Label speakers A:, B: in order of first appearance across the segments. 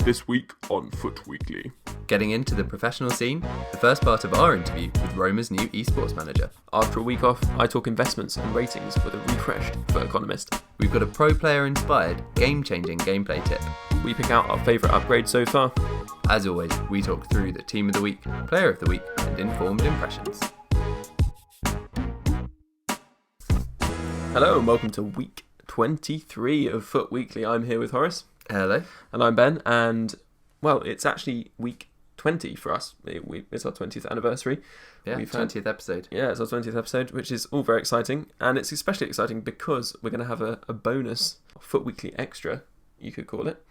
A: This week on FUT Weekly.
B: Getting into the professional scene, the first part of our interview with Roma's new eSports manager.
A: After a week off, I talk investments and ratings with a refreshed FUT economist.
B: We've got a pro player inspired, game-changing gameplay tip.
A: We pick out our favourite upgrades so far.
B: As always, we talk through the team of the week, player of the week, and informed impressions.
A: Hello and welcome to week 23 of FUT Weekly. I'm here with Horace.
B: Hello.
A: And I'm Ben, and well, it's actually week 20 for us. It's our 20th anniversary.
B: Yeah, 20th episode.
A: Yeah, it's our 20th episode, which is all very exciting, and it's especially exciting because we're going to have a bonus FUT Weekly extra, you could call it,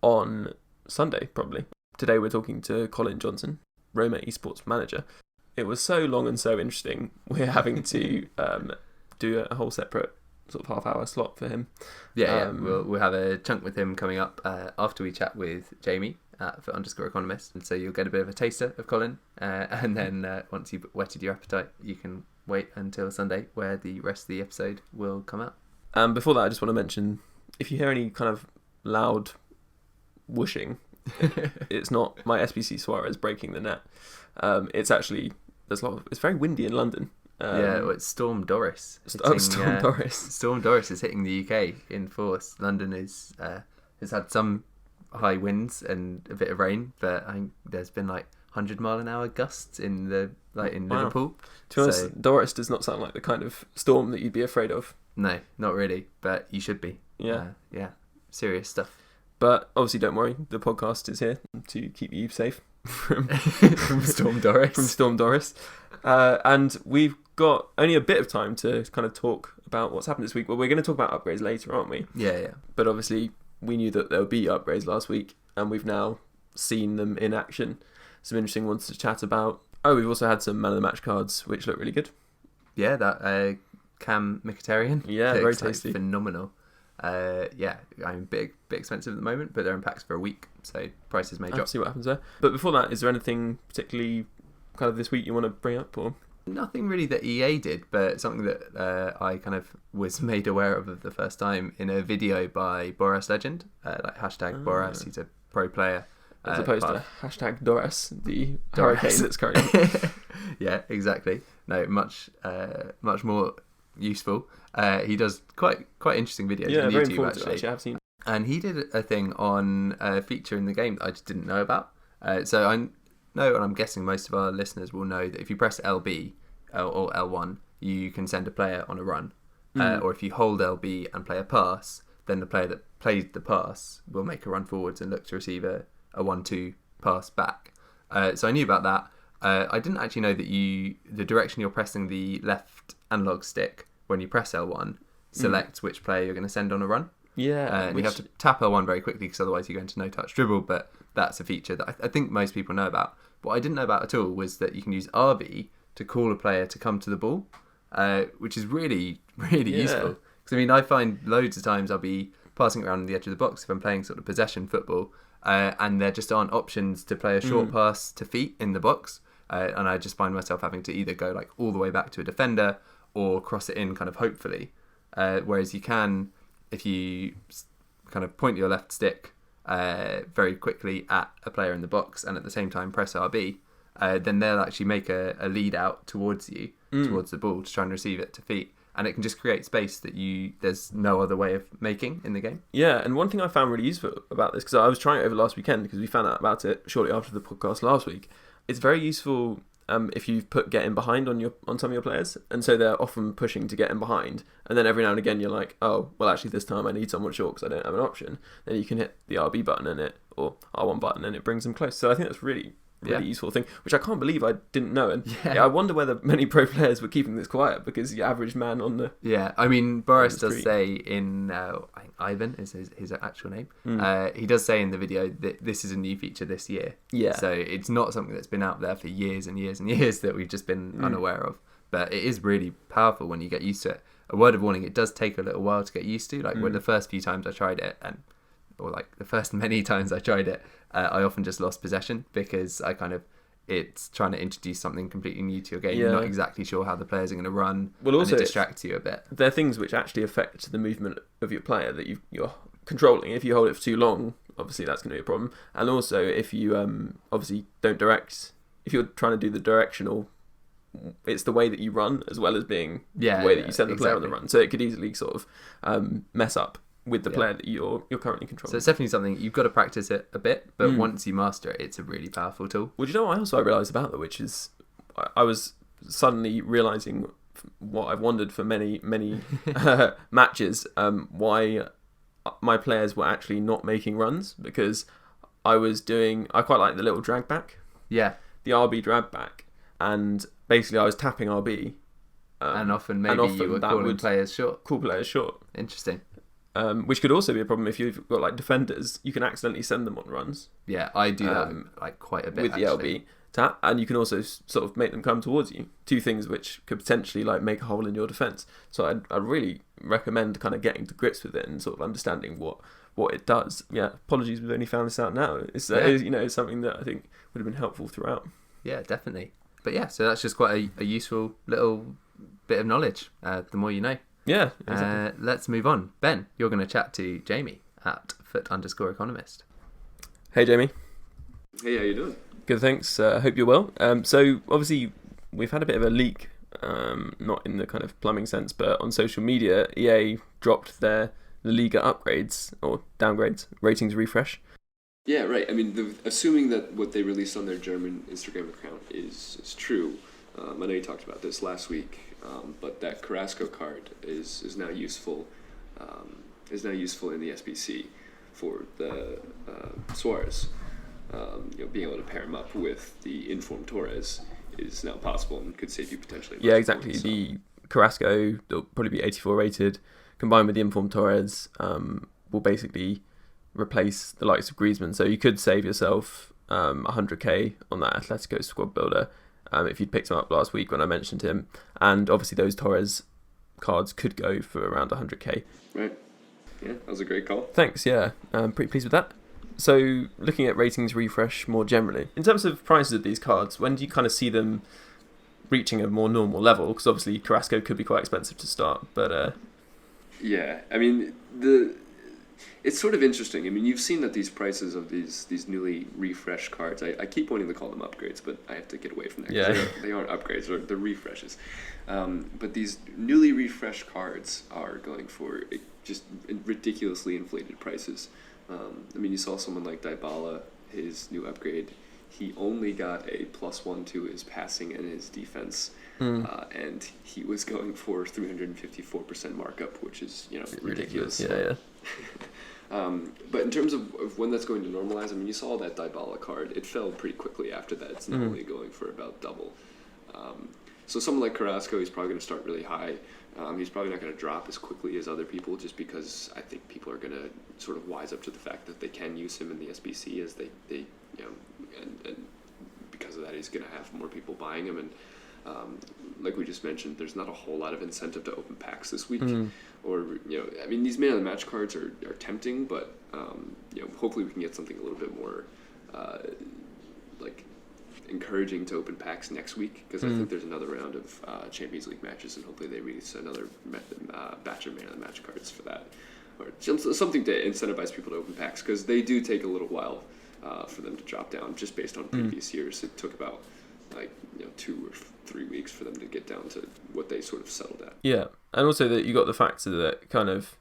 A: on Sunday, probably. Today we're talking to Colin Johnson, Roma eSports manager. It was so long and so interesting, we're having to do a whole separate sort of half-hour slot for him.
B: We'll have a chunk with him coming up after we chat with Jamie at @FUT_economist, and so you'll get a bit of a taster of Colin, and then once you've whetted your appetite, you can wait until Sunday, where the rest of the episode will come out.
A: Before that, I just want to mention, if you hear any kind of loud whooshing, it's not my SBC Suarez breaking the net. It's actually, it's very windy in London.
B: It's Storm Doris.
A: Storm Doris.
B: Storm Doris is hitting the UK in force. London has had some high winds and a bit of rain, but I think there's been like 100-mile-an-hour gusts in Liverpool.
A: To be honest, Doris does not sound like the kind of storm that you'd be afraid of.
B: No, not really, but you should be.
A: Yeah.
B: Serious stuff.
A: But obviously, don't worry, the podcast is here to keep you safe from
B: Storm Doris.
A: From Storm Doris. And we've got only a bit of time to kind of talk about what's happened this week. Well, we're going to talk about upgrades later, aren't we?
B: Yeah.
A: But obviously, we knew that there would be upgrades last week, and we've now seen them in action. Some interesting ones to chat about. Oh, we've also had some man of the match cards, which look really good.
B: Yeah, that Cam Mkhitaryan.
A: Yeah, very tasty.
B: Phenomenal. I'm bit expensive at the moment, but they're in packs for a week, so prices may drop.
A: See what happens there. But before that, is there anything particularly kind of this week you want to bring up, or?
B: Nothing really that EA did, but something that I kind of was made aware of the first time in a video by Boris Legend, Boris. He's a pro player.
A: As opposed to #Doris, the hurricane that's currently.
B: Yeah, exactly. No, much more useful. He does quite interesting videos on YouTube, actually.
A: I've seen.
B: And he did a thing on a feature in the game that I just didn't know about. So I know, and I'm guessing most of our listeners will know, that if you press LB or L1, you can send a player on a run. Or if you hold LB and play a pass, then the player that plays the pass will make a run forwards and look to receive a 1-2 pass back. So I knew about that. I didn't actually know that the direction you're pressing the left analog stick when you press L1 selects which player you're going to send on a run.
A: Yeah.
B: And you have to tap L1 very quickly, because otherwise you go into no-touch dribble, but that's a feature that I think most people know about. What I didn't know about at all was that you can use RB to call a player to come to the ball, which is really, really useful. Because, I find loads of times I'll be passing around on the edge of the box if I'm playing sort of possession football, and there just aren't options to play a short pass to feet in the box. And I just find myself having to either go like all the way back to a defender or cross it in kind of hopefully. Whereas you can, if you kind of point your left stick very quickly at a player in the box and at the same time press RB, then they'll actually make a lead out towards you, towards the ball, to try and receive it to feet. And it can just create space that there's no other way of making in the game.
A: Yeah, and one thing I found really useful about this, because I was trying it over last weekend, because we found out about it shortly after the podcast last week. It's very useful if you've put get in behind on some of your players, and so they're often pushing to get in behind, and then every now and again you're like, oh, well actually this time I need someone short because I don't have an option. Then you can hit the RB button in it, or R1 button, and it brings them close. So I think that's really useful thing, which I can't believe I didn't know. And I wonder whether many pro players were keeping this quiet, because the average man on the...
B: Yeah, Boris does say in, I think Ivan is his actual name, he does say in the video that this is a new feature this year.
A: Yeah.
B: So it's not something that's been out there for years and years and years that we've just been unaware of. But it is really powerful when you get used to it. A word of warning, it does take a little while to get used to. Like when the first few times I tried it, or like the first many times I tried it, I often just lost possession, because it's trying to introduce something completely new to your game. You're not exactly sure how the players are going to run, and it distracts you a bit.
A: There are things which actually affect the movement of your player that you're controlling. If you hold it for too long, obviously that's going to be a problem. And also, if you obviously don't direct, if you're trying to do the directional, it's the way that you run as well as being the way that you send the player on the run. So it could easily sort of mess up with the player that you're currently controlling.
B: So it's definitely something you've got to practice it a bit, but once you master it, it's a really powerful tool.
A: Well, do you know what I realised about that, which is I was suddenly realising what I've wondered for many matches, why my players were actually not making runs, because I quite like the little drag back.
B: Yeah.
A: The RB drag back, and basically I was tapping RB.
B: And often you were calling players short.
A: Call players short.
B: Interesting.
A: Which could also be a problem if you've got like defenders. You can accidentally send them on runs.
B: Yeah, I do that like quite a bit
A: with the LB tap, and you can also sort of make them come towards you. Two things which could potentially like make a hole in your defense. So I'd really recommend kind of getting to grips with it and sort of understanding what it does. Yeah, apologies, we've only found this out now. It's it's something that I think would have been helpful throughout.
B: Yeah, definitely. But yeah, so that's just quite a useful little bit of knowledge. The more you know.
A: Yeah, exactly.
B: Let's move on. Ben, you're going to chat to Jamie at FUT_economist.
A: Hey, Jamie.
C: Hey, how you doing?
A: Good, thanks. Hope you're well. So obviously we've had a bit of a leak, not in the kind of plumbing sense, but on social media, EA dropped their La Liga upgrades or downgrades, ratings refresh.
C: Yeah, right. I mean, assuming that what they released on their German Instagram account is true. I know you talked about this last week, but that Carrasco card is now useful. Is now useful in the SBC for the Suarez. Being able to pair him up with the informed Torres is now possible and could save you potentially.
A: Yeah, exactly. Points, so. The Carrasco, they'll probably be 84 rated, combined with the informed Torres, will basically replace the likes of Griezmann. So you could save yourself 100k on that Atletico squad builder if you'd picked him up last week when I mentioned him. And obviously those Torres cards could go for around 100k.
C: Right. Yeah, that was a great call.
A: Thanks, yeah. I'm pretty pleased with that. So looking at ratings refresh more generally, in terms of prices of these cards, when do you kind of see them reaching a more normal level? Because obviously Carrasco could be quite expensive to start, but...
C: Yeah, I mean, it's sort of interesting. I mean, you've seen that these prices of these newly refreshed cards, I keep wanting to call them upgrades, but I have to get away from that.
A: Yeah.
C: They aren't upgrades, they're refreshes. But these newly refreshed cards are going for just ridiculously inflated prices. I mean, you saw someone like Dybala, his new upgrade, he only got a +1 to his passing and his defense, and he was going for 354% markup, which is ridiculous.
A: Yeah.
C: But in terms of when that's going to normalize, I mean, you saw that Dybala card; it fell pretty quickly after that. It's now only going for about double. So someone like Carrasco, he's probably going to start really high. He's probably not going to drop as quickly as other people, just because I think people are going to sort of wise up to the fact that they can use him in the SBC as they and because of that, he's going to have more people buying him. And like we just mentioned, there's not a whole lot of incentive to open packs this week. Or I mean, these man of the match cards are tempting, but hopefully we can get something a little bit more like encouraging to open packs next week, because I think there's another round of Champions League matches, and hopefully they release another batch of man of the match cards for that, or something to incentivize people to open packs, because they do take a little while for them to drop down. Just based on previous years, it took about 2 or 3 weeks for them to get down to what they sort of settled at.
A: Yeah, and also that you got the factor that kind of,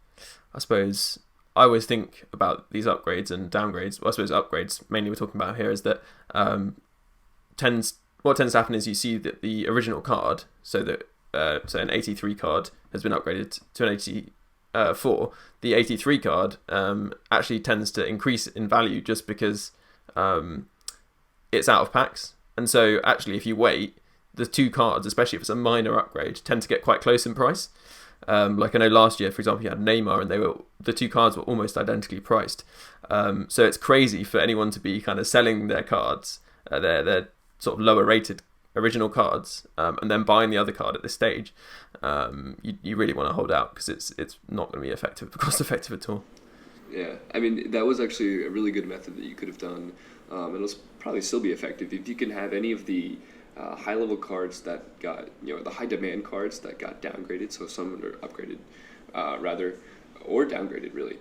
A: I suppose, I always think about these upgrades and downgrades. Well, I suppose upgrades mainly we're talking about here is that what tends to happen is you see that the original card, so that so an 83 card has been upgraded to an 84. The 83 card actually tends to increase in value just because it's out of packs. And so actually if you wait, the two cards, especially if it's a minor upgrade, tend to get quite close in price. Like I know last year, for example, you had Neymar, and the two cards were almost identically priced. So it's crazy for anyone to be kind of selling their cards, their sort of lower rated original cards, and then buying the other card at this stage. You really want to hold out, because it's not going to be cost effective at all.
C: Yeah, I mean, that was actually a really good method that you could have done. It'll probably still be effective if you can have any of the high-level cards that got, the high-demand cards that got downgraded, so some are upgraded, rather, or downgraded, really.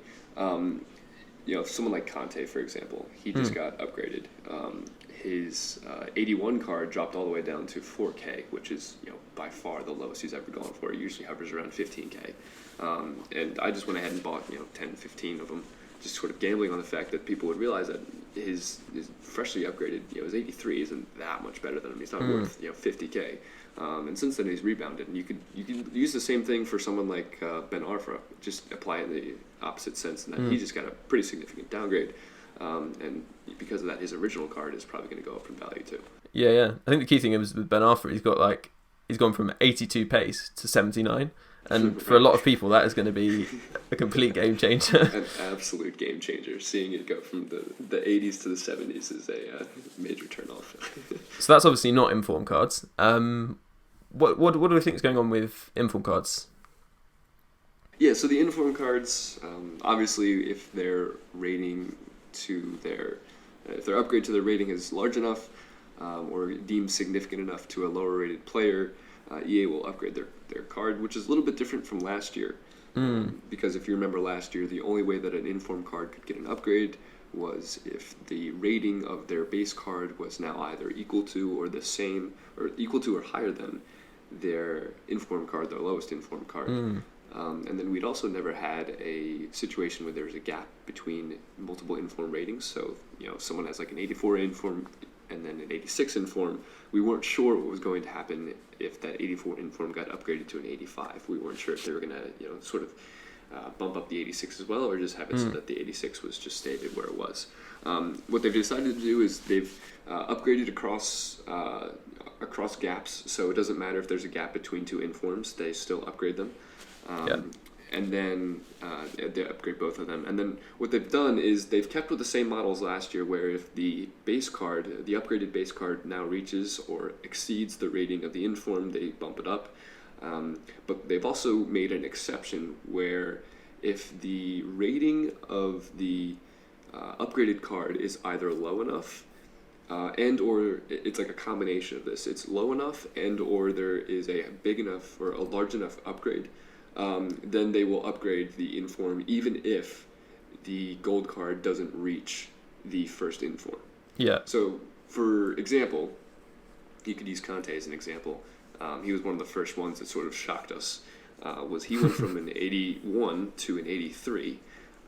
C: someone like Conte, for example, he just got upgraded. His 81 card dropped all the way down to 4K, which is by far the lowest he's ever gone for. It usually hovers around 15K. And I just went ahead and bought 10, 15 of them, just sort of gambling on the fact that people would realize that his freshly upgraded his 83 isn't that much better than him. He's not worth 50K. And since then he's rebounded, and you could use the same thing for someone like Ben Arfa. Just apply it in the opposite sense, and that he just got a pretty significant downgrade. And because of that, his original card is probably going to go up in value too.
A: Yeah. I think the key thing is with Ben Arfa, he's gone from 82 pace to 79. And for a lot of people, that is going to be a complete game changer.
C: An absolute game changer. Seeing it go from the 80s to the 70s is a major turnoff.
A: So that's obviously not inform cards. What do we think is going on with inform cards?
C: Yeah, so the inform cards, obviously, if their rating if their upgrade to their rating is large enough or deemed significant enough to a lower rated player, EA will upgrade their card, which is a little bit different from last year. Because if you remember last year, the only way that an inform card could get an upgrade was if the rating of their base card was now either equal to or the same, or equal to or higher than their inform card, their lowest inform card. And then we'd also never had a situation where there was a gap between multiple inform ratings. So, if someone has like an 84 inform and then an 86 inform, we weren't sure what was going to happen if that 84 inform got upgraded to an 85. We weren't sure if they were going to, sort of bump up the 86 as well, or just have it so that the 86 was just stated where it was. What they've decided to do is they've upgraded across gaps, so it doesn't matter if there's a gap between two informs, they still upgrade them. And then they upgrade both of them. And then what they've done is they've kept with the same models last year, where if the base card, the upgraded base card now reaches or exceeds the rating of the inform, they bump it up. But they've also made an exception where if the rating of the upgraded card is either low enough and or it's like a combination of this, it's low enough and or there is a big enough or a large enough upgrade, then they will upgrade the inform even if the gold card doesn't reach the first inform.
A: Yeah.
C: So, for example, you could use Conte as an example. He was one of the first ones that sort of shocked us. He went from an 81 to an 83.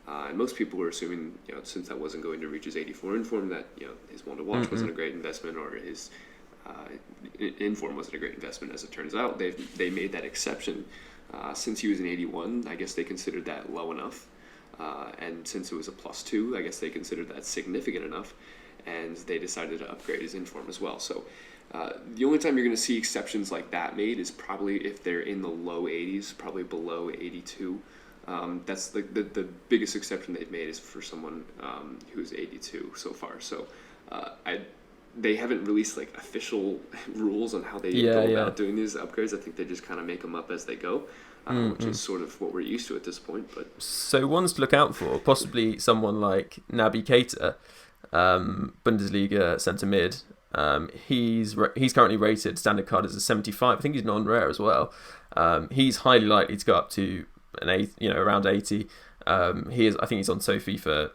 C: And most people were assuming, since that wasn't going to reach his 84 inform, that his one to watch wasn't a great investment, or his inform wasn't a great investment. As it turns out, they made that exception. Since he was an 81, I guess they considered that low enough. And since it was a +2, I guess they considered that significant enough. And they decided to upgrade his inform as well. So the only time you're going to see exceptions like that made is probably if they're in the low 80s, probably below 82. That's the biggest exception they've made is for someone who's 82 so far. So they haven't released like official rules on how they go about doing these upgrades. I think they just kind of make them up as they go, which is sort of what we're used to at this point. But
A: so ones to look out for, possibly someone like Naby Keita, Bundesliga centre mid. He's currently rated standard card as a 75. I think he's non-rare as well. He's highly likely to go up to an 8, around 80. I think he's on FIFA,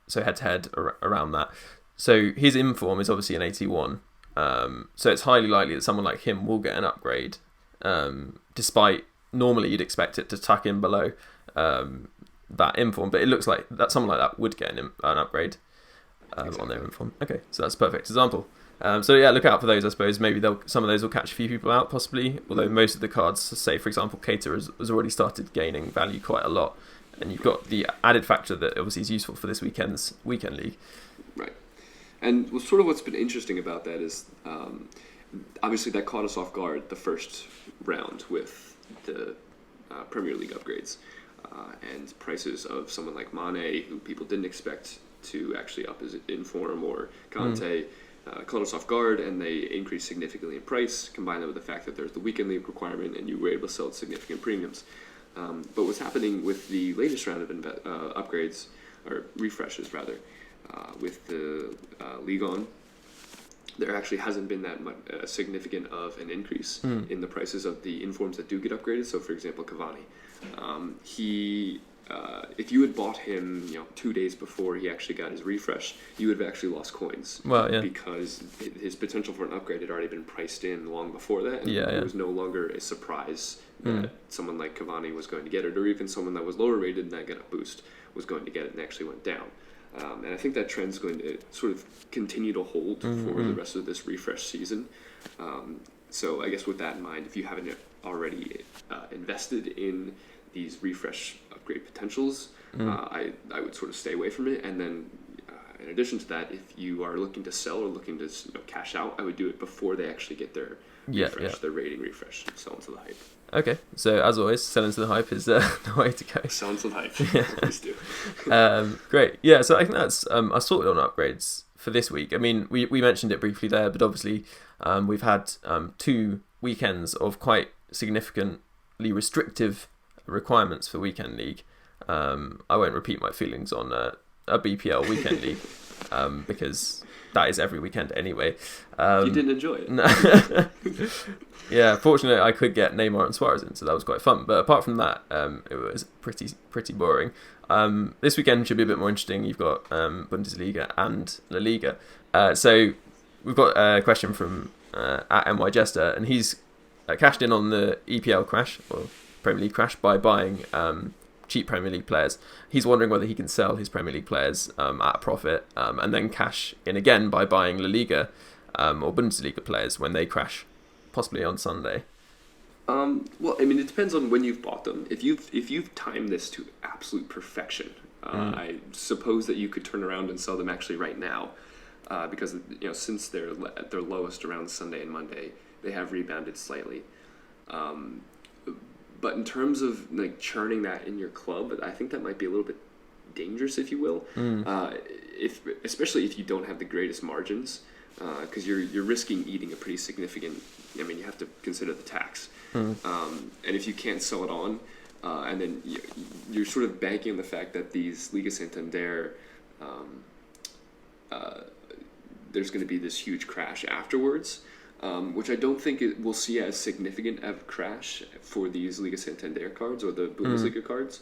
A: so head-to-head around that. So his inform is obviously an 81. So it's highly likely that someone like him will get an upgrade, despite normally you'd expect it to tuck in below that inform. But it looks like that someone like that would get an upgrade on their inform. Okay, so that's a perfect example. So yeah, look out for those. I suppose maybe some of those will catch a few people out, possibly. Although most of the cards, say for example, Keita has already started gaining value quite a lot, and you've got the added factor that obviously is useful for this weekend league.
C: Right, and sort of what's been interesting about that is obviously that caught us off guard the first round with the Premier League upgrades and prices of someone like Mane, who people didn't expect to actually up his inform, or Conte. Caught us off guard, and they increased significantly in price. Combine that with the fact that there's the weekend league requirement, and you were able to sell at significant premiums. But what's happening with the latest round of upgrades, or refreshes rather, with the League On, there actually hasn't been that much significant of an increase in the prices of the informs that do get upgraded. So, for example, Cavani, he if you had bought him, 2 days before he actually got his refresh, you would have actually lost coins.
A: Well, yeah.
C: Because his potential for an upgrade had already been priced in long before that, and it was no longer a surprise that someone like Cavani was going to get it, or even someone that was lower rated and that got a boost was going to get it and actually went down. And I think that trend's going to sort of continue to hold for the rest of this refresh season. So I guess with that in mind, if you haven't already invested in these refresh upgrade potentials, I would sort of stay away from it. And then in addition to that, if you are looking to sell or looking to cash out, I would do it before they actually get their refresh, their rating refresh, sell into the hype.
A: Okay, so as always, selling to the hype is the way to go.
C: Sell into the hype, please do.
A: Great, yeah. So I think that's I sorted on upgrades for this week. I mean, we mentioned it briefly there, but obviously we've had 2 weekends of quite significantly restrictive requirements for weekend league. I won't repeat my feelings on a BPL weekend league because that is every weekend anyway.
C: You didn't enjoy it.
A: No. Yeah, fortunately I could get Neymar and Suarez in, so that was quite fun. But apart from that, it was pretty boring. This weekend should be a bit more interesting. You've got Bundesliga and La Liga. So we've got a question from at NY Jester, and he's cashed in on the EPL crash, or Premier League crash, by buying cheap Premier League players. He's wondering whether he can sell his Premier League players at a profit and then cash in again by buying La Liga or Bundesliga players when they crash, possibly on Sunday.
C: Well, I mean, it depends on when you've bought them. If you've timed this to absolute perfection, I suppose that you could turn around and sell them actually right now, because since they're at their lowest around Sunday and Monday, they have rebounded slightly. But in terms of churning that in your club, I think that might be a little bit dangerous, if you will. Especially if you don't have the greatest margins, because you're risking eating a pretty significant. I mean, you have to consider the tax, and if you can't sell it on, and then you're sort of banking on the fact that these Liga Santander, there's going to be this huge crash afterwards. Which I don't think we'll see as significant of a crash for these Liga Santander cards or the Bundesliga cards,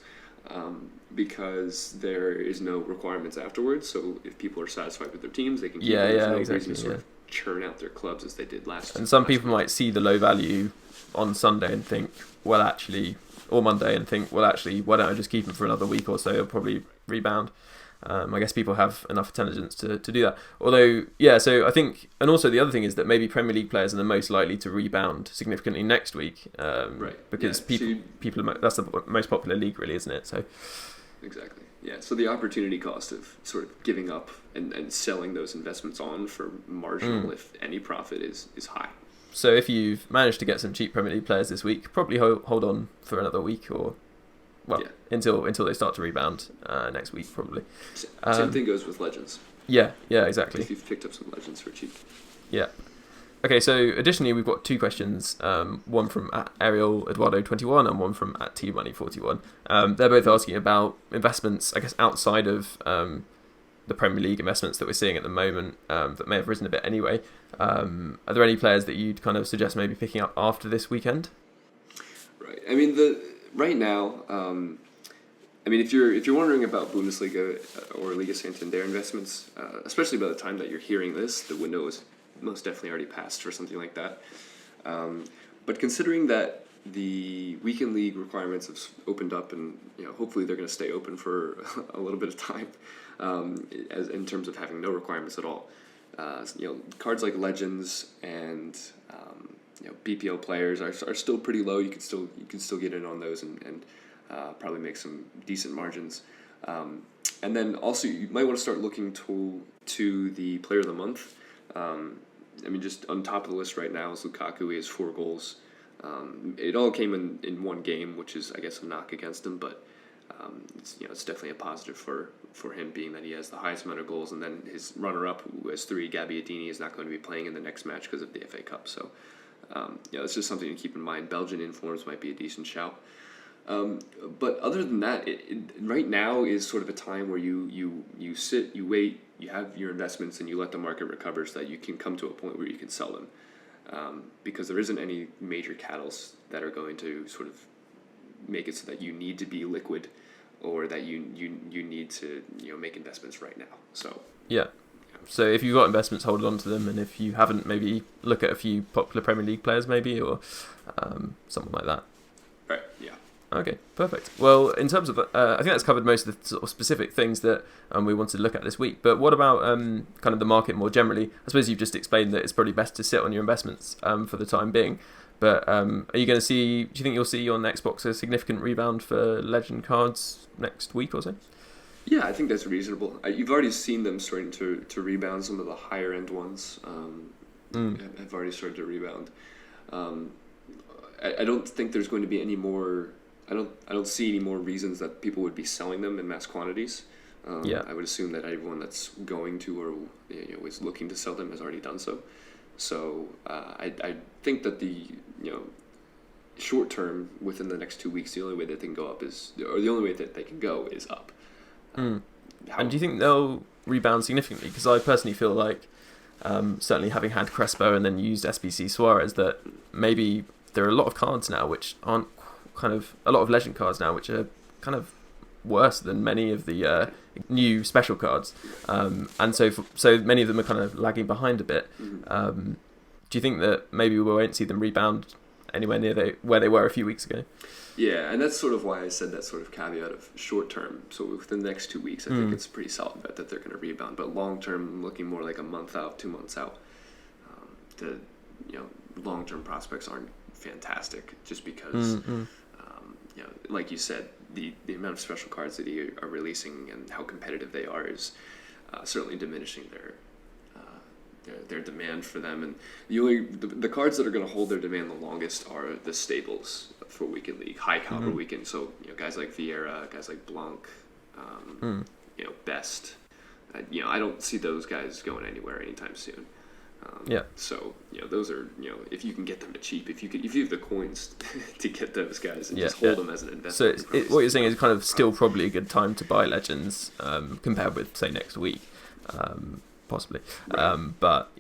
C: because there is no requirements afterwards. So if people are satisfied with their teams, they can keep them. There's no reason to sort of churn out their clubs as they did last year.
A: And some people might see the low value on Sunday and think, well, actually, or Monday and think, well, actually, why don't I just keep them for another week or so? It'll probably rebound. I guess people have enough intelligence to do that. Although, so I think, and also the other thing is that maybe Premier League players are the most likely to rebound significantly next week, because people that's the most popular league, really, isn't it? So
C: exactly, yeah. So the opportunity cost of sort of giving up and selling those investments on for marginal, if any, profit is high.
A: So if you've managed to get some cheap Premier League players this week, probably hold on for another week or. Well, until they start to rebound next week, probably.
C: Same thing goes with Legends.
A: Yeah, exactly.
C: If you've picked up some Legends for cheap.
A: Yeah. Okay, so additionally, we've got 2 questions. One from @ArielEduardo21 and one from @TMoney41. They're both asking about investments, I guess, outside of the Premier League investments that we're seeing at the moment that may have risen a bit anyway. Are there any players that you'd kind of suggest maybe picking up after this weekend?
C: Right. I mean, right now, if you're wondering about Bundesliga or Liga Santander investments, especially by the time that you're hearing this, the window is most definitely already passed for something like that. But considering that the weekend league requirements have opened up, and hopefully they're going to stay open for a little bit of time, as in terms of having no requirements at all. Cards like Legends and BPL players are still pretty low. You can still get in on those and probably make some decent margins. And then also you might want to start looking to the player of the month. Just on top of the list right now is Lukaku. He has 4 goals. It all came in one game, which is, I guess, a knock against him, but it's definitely a positive for him, being that he has the highest amount of goals, and then his runner-up, who has 3, Gabbiadini, is not going to be playing in the next match because of the FA Cup. So it's just something to keep in mind. Belgian informs might be a decent shout. But other than that, right now is sort of a time where you sit, you wait, you have your investments, and you let the market recover so that you can come to a point where you can sell them. Because there isn't any major catalysts that are going to sort of make it so that you need to be liquid or that you need to make investments right now. So
A: yeah. So if you've got investments, hold on to them, and if you haven't, maybe look at a few popular Premier League players, maybe, or something like that.
C: Right. Yeah.
A: Okay, perfect. Well, in terms of, I think that's covered most of the sort of specific things that we wanted to look at this week. But what about kind of the market more generally? I suppose you've just explained that it's probably best to sit on your investments for the time being. But are you going to see? Do you think you'll see on Xbox a significant rebound for Legend cards next week or so?
C: Yeah, I think that's reasonable. You've already seen them starting to rebound. Some of the higher end ones have already started to rebound. I don't think there's going to be any more. I don't see any more reasons that people would be selling them in mass quantities. I would assume that everyone that's going to or is looking to sell them has already done so. So I think that the short term, within the next 2 weeks, the only way that they can go up the only way that they can go is up.
A: And do you think they'll rebound significantly? Because I personally feel like, certainly having had Crespo and then used SBC Suarez, that maybe there are a lot of cards now which aren't a lot of Legend cards now which are kind of worse than many of the new special cards, and so many of them are kind of lagging behind a bit. Do you think that maybe we won't see them rebound anywhere near where they were a few weeks ago?
C: Yeah, and that's sort of why I said that sort of caveat of short term. So within the next 2 weeks, I think it's a pretty solid bet that they're going to rebound. But long term, looking more like a month out, 2 months out, the long term prospects aren't fantastic, just because like you said, the amount of special cards that you are releasing and how competitive they are is certainly diminishing their demand for them. And the cards that are going to hold their demand the longest are the staples for Weekend League, high caliber Weekend. So guys like Vieira, guys like Blanc, Best. I don't see those guys going anywhere anytime soon. So those are if you can get them cheap, if you have the coins to get those guys and just hold them as an investment.
A: So what you're saying is kind of still probably a good time to buy Legends compared with say next week, possibly.
C: Right.
A: But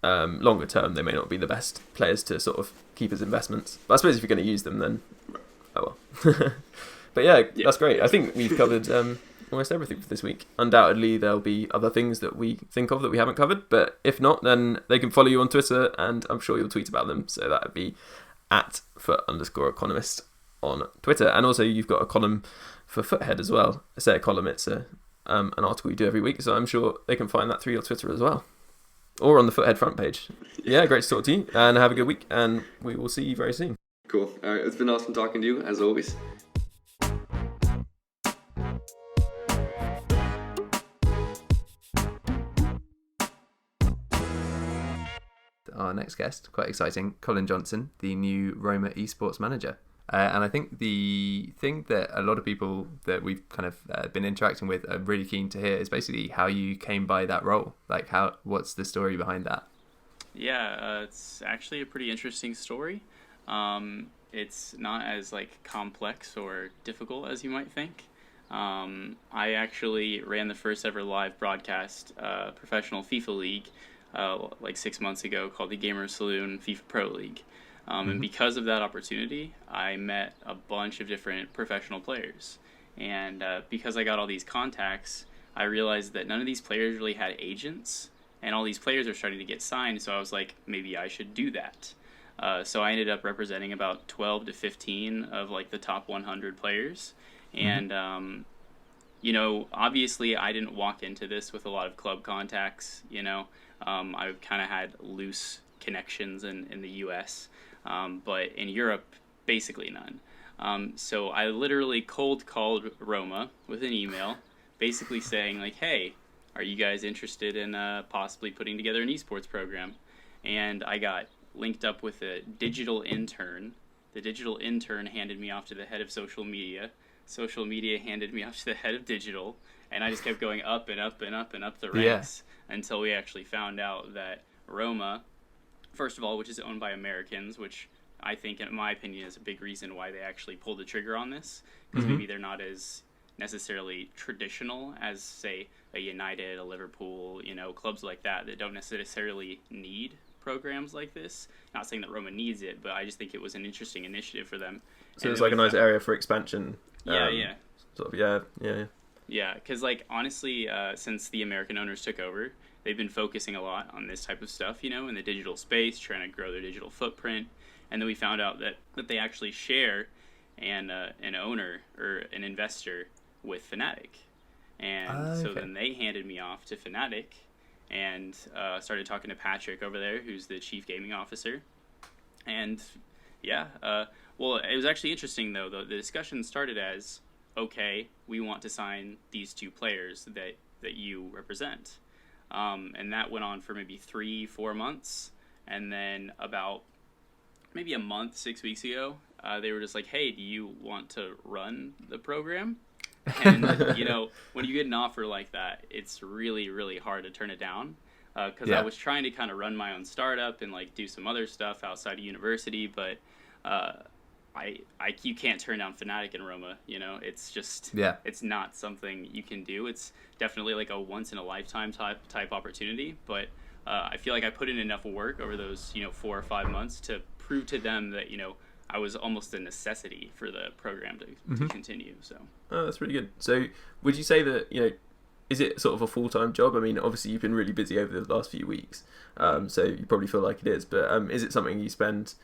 A: longer term they may not be the best players to sort of keep as investments. But I suppose if you're going to use them, then oh well. But that's great. I think we've covered almost everything for this week. Undoubtedly there'll be other things that we think of that we haven't covered, but if not, then they can follow you on Twitter and I'm sure you'll tweet about them. So that would be at @FUT_economist on Twitter. And also you've got a column for Foothead as well. I say a column, it's an article you do every week, so I'm sure they can find that through your Twitter as well, or on the Foothead front page. Yeah, great to talk to you and have a good week, and we will see you very soon.
C: Cool. All right, it's been awesome talking to you as always.
B: Our next guest, quite exciting, Colin Johnson, the new Roma eSports manager. And I think the thing that a lot of people that we've kind of been interacting with are really keen to hear is basically how you came by that role. Like, what's the story behind that?
D: Yeah, it's actually a pretty interesting story. It's not as complex or difficult as you might think. I actually ran the first ever live broadcast professional FIFA league 6 months ago, called the Gamer Saloon FIFA Pro League. And because of that opportunity, I met a bunch of different professional players. And because I got all these contacts, I realized that none of these players really had agents, and all these players are starting to get signed, so I was like, maybe I should do that. So I ended up representing about 12 to 15 of the top 100 players. And, obviously I didn't walk into this with a lot of club contacts, I've kind of had loose connections in the US, but in Europe, basically none. So I literally cold called Roma with an email, basically saying hey, are you guys interested in possibly putting together an esports program? And I got linked up with a digital intern. The digital intern handed me off to the head of social media. Social media handed me off to the head of digital, and I just kept going up and up and up and up the ranks until we actually found out that Roma, first of all, which is owned by Americans, which I think, in my opinion, is a big reason why they actually pulled the trigger on this, because maybe they're not as necessarily traditional as, say, a United, a Liverpool, clubs like that don't necessarily need programs like this. Not saying that Roma needs it, but I just think it was an interesting initiative for them.
A: So it's a nice area for expansion.
D: Yeah.
A: sort of. Yeah.
D: Yeah, because like honestly, since the American owners took over, they've been focusing a lot on this type of stuff, in the digital space, trying to grow their digital footprint. And then we found out that they actually share an owner or an investor with Fnatic. And so then they handed me off to Fnatic and started talking to Patrick over there, who's the chief gaming officer. And yeah, well, it was actually interesting though. The discussion started as, okay, we want to sign these two players that you represent. And that went on for maybe 3-4 months. And then about maybe a month, 6 weeks ago, they were just like, hey, do you want to run the program? And, when you get an offer like that, it's really, really hard to turn it down. Because I was trying to kind of run my own startup and like do some other stuff outside of university, but you can't turn down Fnatic and Roma. It's just it's not something you can do. It's definitely like a once in a lifetime type opportunity. But I feel like I put in enough work over those 4 or 5 months to prove to them that I was almost a necessity for the program to continue. So
A: that's really good. So would you say that is it sort of a full-time job? I mean, obviously you've been really busy over the last few weeks, so you probably feel like it is. But is it something you spend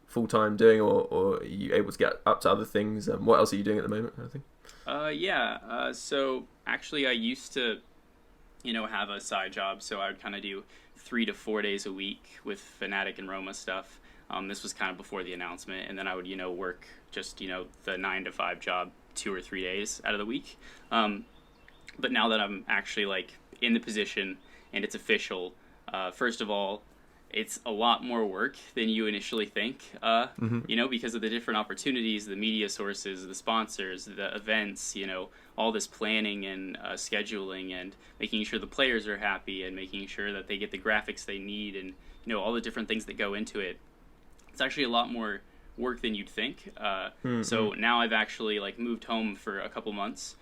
A: full-time doing, or are you able to get up to other things? What else are you doing at the moment, I think?
D: So actually I used to have a side job, so I would kind of do 3 to 4 days a week with Fnatic and Roma stuff. This was kind of before the announcement, and then I would work just the 9 to 5 job 2 or 3 days out of the week. But now that I'm actually like in the position and it's official, first of all, it's a lot more work than you initially think, because of the different opportunities, the media sources, the sponsors, the events, all this planning and scheduling and making sure the players are happy and making sure that they get the graphics they need and, all the different things that go into it. It's actually a lot more work than you'd think. So now I've actually like moved home for a couple months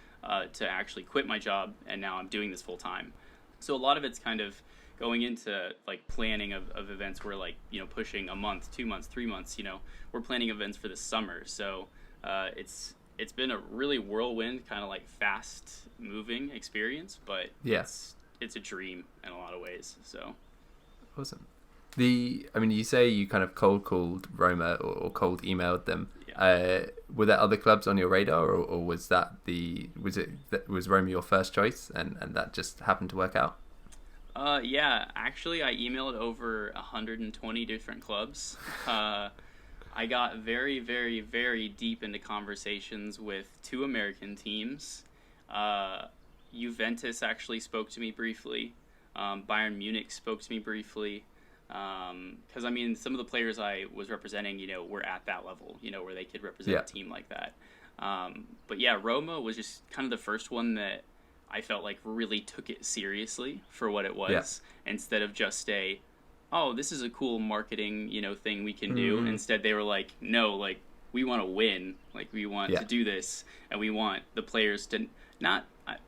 D: to actually quit my job, and now I'm doing this full time. So a lot of it's kind of going into like planning of events. We're like pushing a month, 2 months, 3 months. We're planning events for the summer. So it's been a really whirlwind, kind of like fast moving experience, but it's a dream in a lot of ways. So
B: awesome. You say you kind of cold called Roma or cold emailed them. Yeah. Were there other clubs on your radar, or was was Roma your first choice, and that just happened to work out?
D: Actually I emailed over 120 different clubs. I got very, very, very deep into conversations with 2 American teams. Juventus actually spoke to me briefly. Bayern Munich spoke to me briefly. Because some of the players I was representing, were at that level, where they could represent a team like that. But yeah, Roma was just kind of the first one that I felt like really took it seriously for what it was, instead of just this is a cool marketing, thing we can do. Instead, they were like, no, like we want to win, like we want to do this, and we want the players to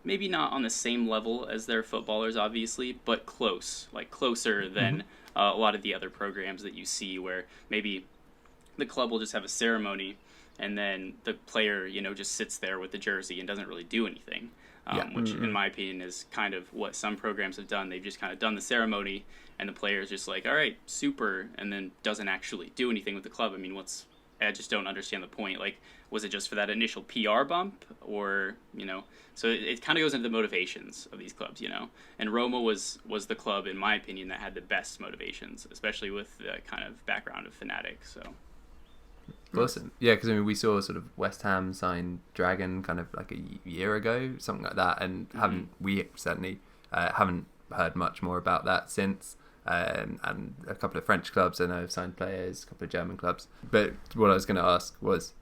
D: maybe not on the same level as their footballers, obviously, but closer than a lot of the other programs that you see, where maybe the club will just have a ceremony and then the player, just sits there with the jersey and doesn't really do anything, which in my opinion is kind of what some programs have done. They've just kind of done the ceremony and the player's just like, all right, super, and then doesn't actually do anything with the club. I just don't understand the point. Like, was it just for that initial PR bump, or so it kind of goes into the motivations of these clubs, and Roma was the club, in my opinion, that had the best motivations, especially with the kind of background of Fnatic. So
B: awesome. Yeah, because we saw sort of West Ham sign Dragon kind of like a year ago, something like that, and we certainly haven't heard much more about that since. And a couple of French clubs I know have signed players, a couple of German clubs. But what I was going to ask was,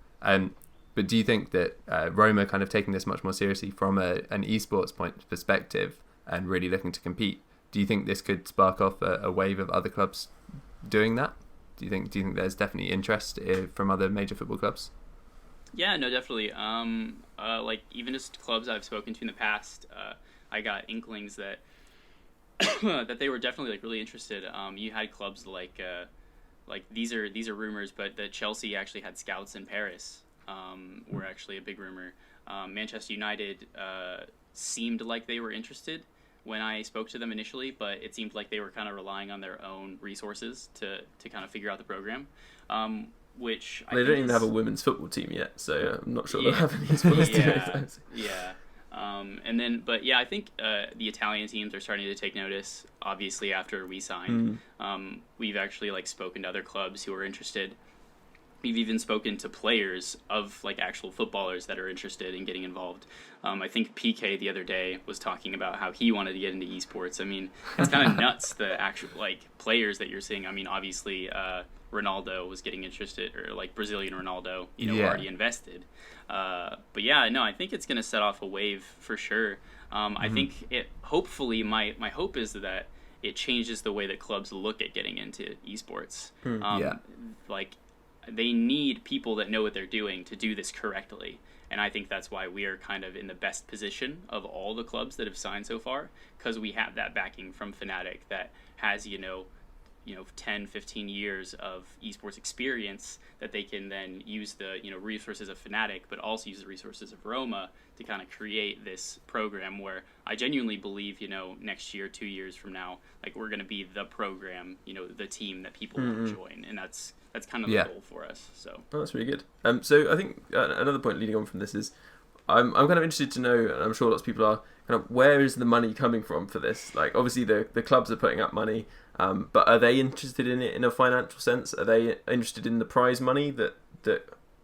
B: but do you think that Roma kind of taking this much more seriously from an eSports point perspective and really looking to compete, do you think this could spark off a wave of other clubs doing that? Do you think there's definitely interest from other major football clubs?
D: Yeah, no, definitely. Like even just clubs I've spoken to in the past, I got inklings that that they were definitely like really interested. You had clubs like these are rumors, but that Chelsea actually had scouts in Paris. Were actually a big rumor. Manchester United seemed like they were interested when I spoke to them initially, but it seemed like they were kind of relying on their own resources to kind of figure out the program. Which
A: they don't even have a women's football team yet, so I'm not sure they'll have any sports team anytime soon.
D: Yeah. I think the Italian teams are starting to take notice. Obviously, after we signed, we've actually spoken to other clubs who are interested. We've even spoken to players of actual footballers that are interested in getting involved. I think PK the other day was talking about how he wanted to get into esports. I mean, it's kind of nuts, the actual players that you're seeing. I mean, obviously Ronaldo was getting interested, or Brazilian Ronaldo, already invested. But yeah, no, I think it's going to set off a wave for sure. I think hopefully my hope is that it changes the way that clubs look at getting into esports. They need people that know what they're doing to do this correctly. And I think that's why we are kind of in the best position of all the clubs that have signed so far, because we have that backing from Fnatic that has, 10, 15 years of esports experience that they can then use the, resources of Fnatic, but also use the resources of Roma to kind of create this program where I genuinely believe, next year, 2 years from now, we're going to be the program, the team that people want to join. And that's kind of the goal for us. So
A: that's really good. So I think another point leading on from this is I'm kind of interested to know, and I'm sure lots of people are, kind of where is the money coming from for this? Obviously the clubs are putting up money, but are they interested in it in a financial sense? Are they interested in the prize money that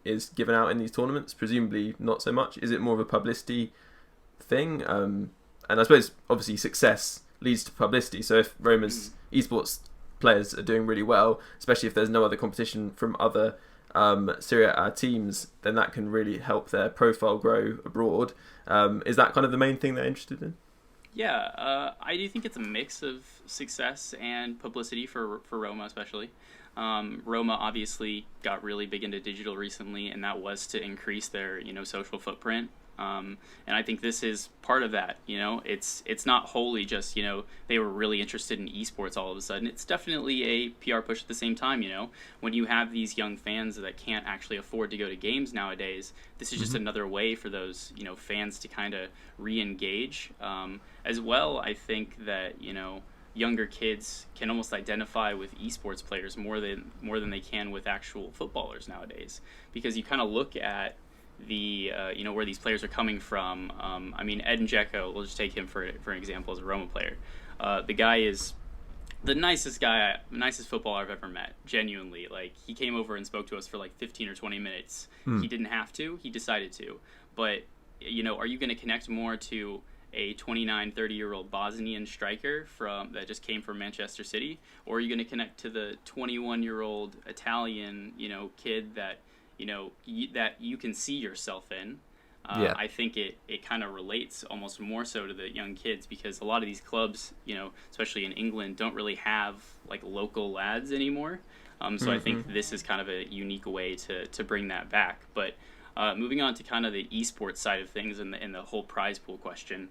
A: is given out in these tournaments? Presumably not so much. Is it more of a publicity thing? And I suppose obviously success leads to publicity. So if Roma's esports players are doing really well, especially if there's no other competition from other Serie A teams, then that can really help their profile grow abroad. Is that kind of the main thing they're interested in?
D: Yeah, I do think it's a mix of success and publicity for Roma especially. Roma obviously got really big into digital recently, and that was to increase their social footprint. And I think this is part of that. It's not wholly just they were really interested in esports all of a sudden. It's definitely a PR push at the same time. When you have these young fans that can't actually afford to go to games nowadays, this is just another way for those fans to kind of re-engage. As well, I think that younger kids can almost identify with esports players more than they can with actual footballers nowadays, because you kind of look at the where these players are coming from. I mean, Ed Dzeko, we'll just take him for an example as a Roma player. The guy is the nicest footballer I've ever met. Genuinely, he came over and spoke to us for 15 or 20 minutes. He didn't have to; he decided to. But are you going to connect more to a 29, 30-year-old Bosnian striker that just came from Manchester City, or are you going to connect to the 21-year-old Italian kid that that you can see yourself in? I think it kind of relates almost more so to the young kids, because a lot of these clubs, especially in England, don't really have local lads anymore. So I think this is kind of a unique way to bring that back. But moving on to kind of the esports side of things and the whole prize pool question.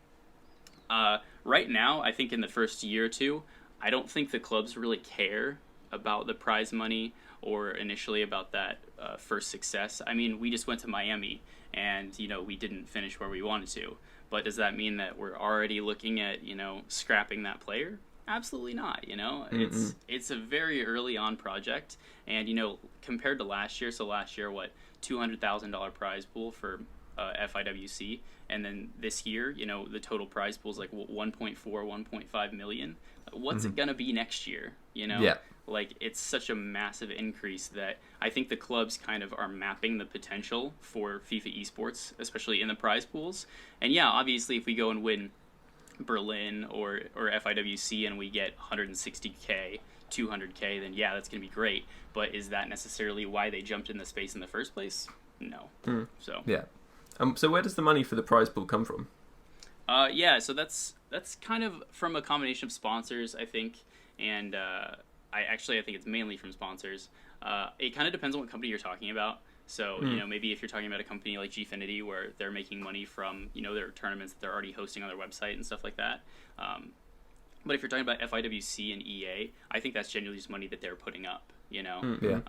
D: Right now, I think in the first year or two, I don't think the clubs really care about the prize money or initially about that first success. I mean, we just went to Miami and, we didn't finish where we wanted to. But does that mean that we're already looking at, scrapping that player? Absolutely not. It's a very early on project. And, compared to last year, so last year, $200,000 prize pool for FIWC. And then this year, the total prize pool is 1.4, 1.5 million. What's it going to be next year?
B: Yeah.
D: It's such a massive increase that I think the clubs kind of are mapping the potential for FIFA esports, especially in the prize pools. And yeah, obviously, if we go and win Berlin or FIWC and we get 160K, 200K, then yeah, that's going to be great. But is that necessarily why they jumped in the space in the first place? No. So
A: yeah. So where does the money for the prize pool come from?
D: So that's kind of from a combination of sponsors, I think, and I think it's mainly from sponsors. It kind of depends on what company you're talking about. So, maybe if you're talking about a company like Gfinity where they're making money from, their tournaments that they're already hosting on their website and stuff like that. But if you're talking about FIWC and EA, I think that's genuinely just money that they're putting up, you know?
B: Yeah.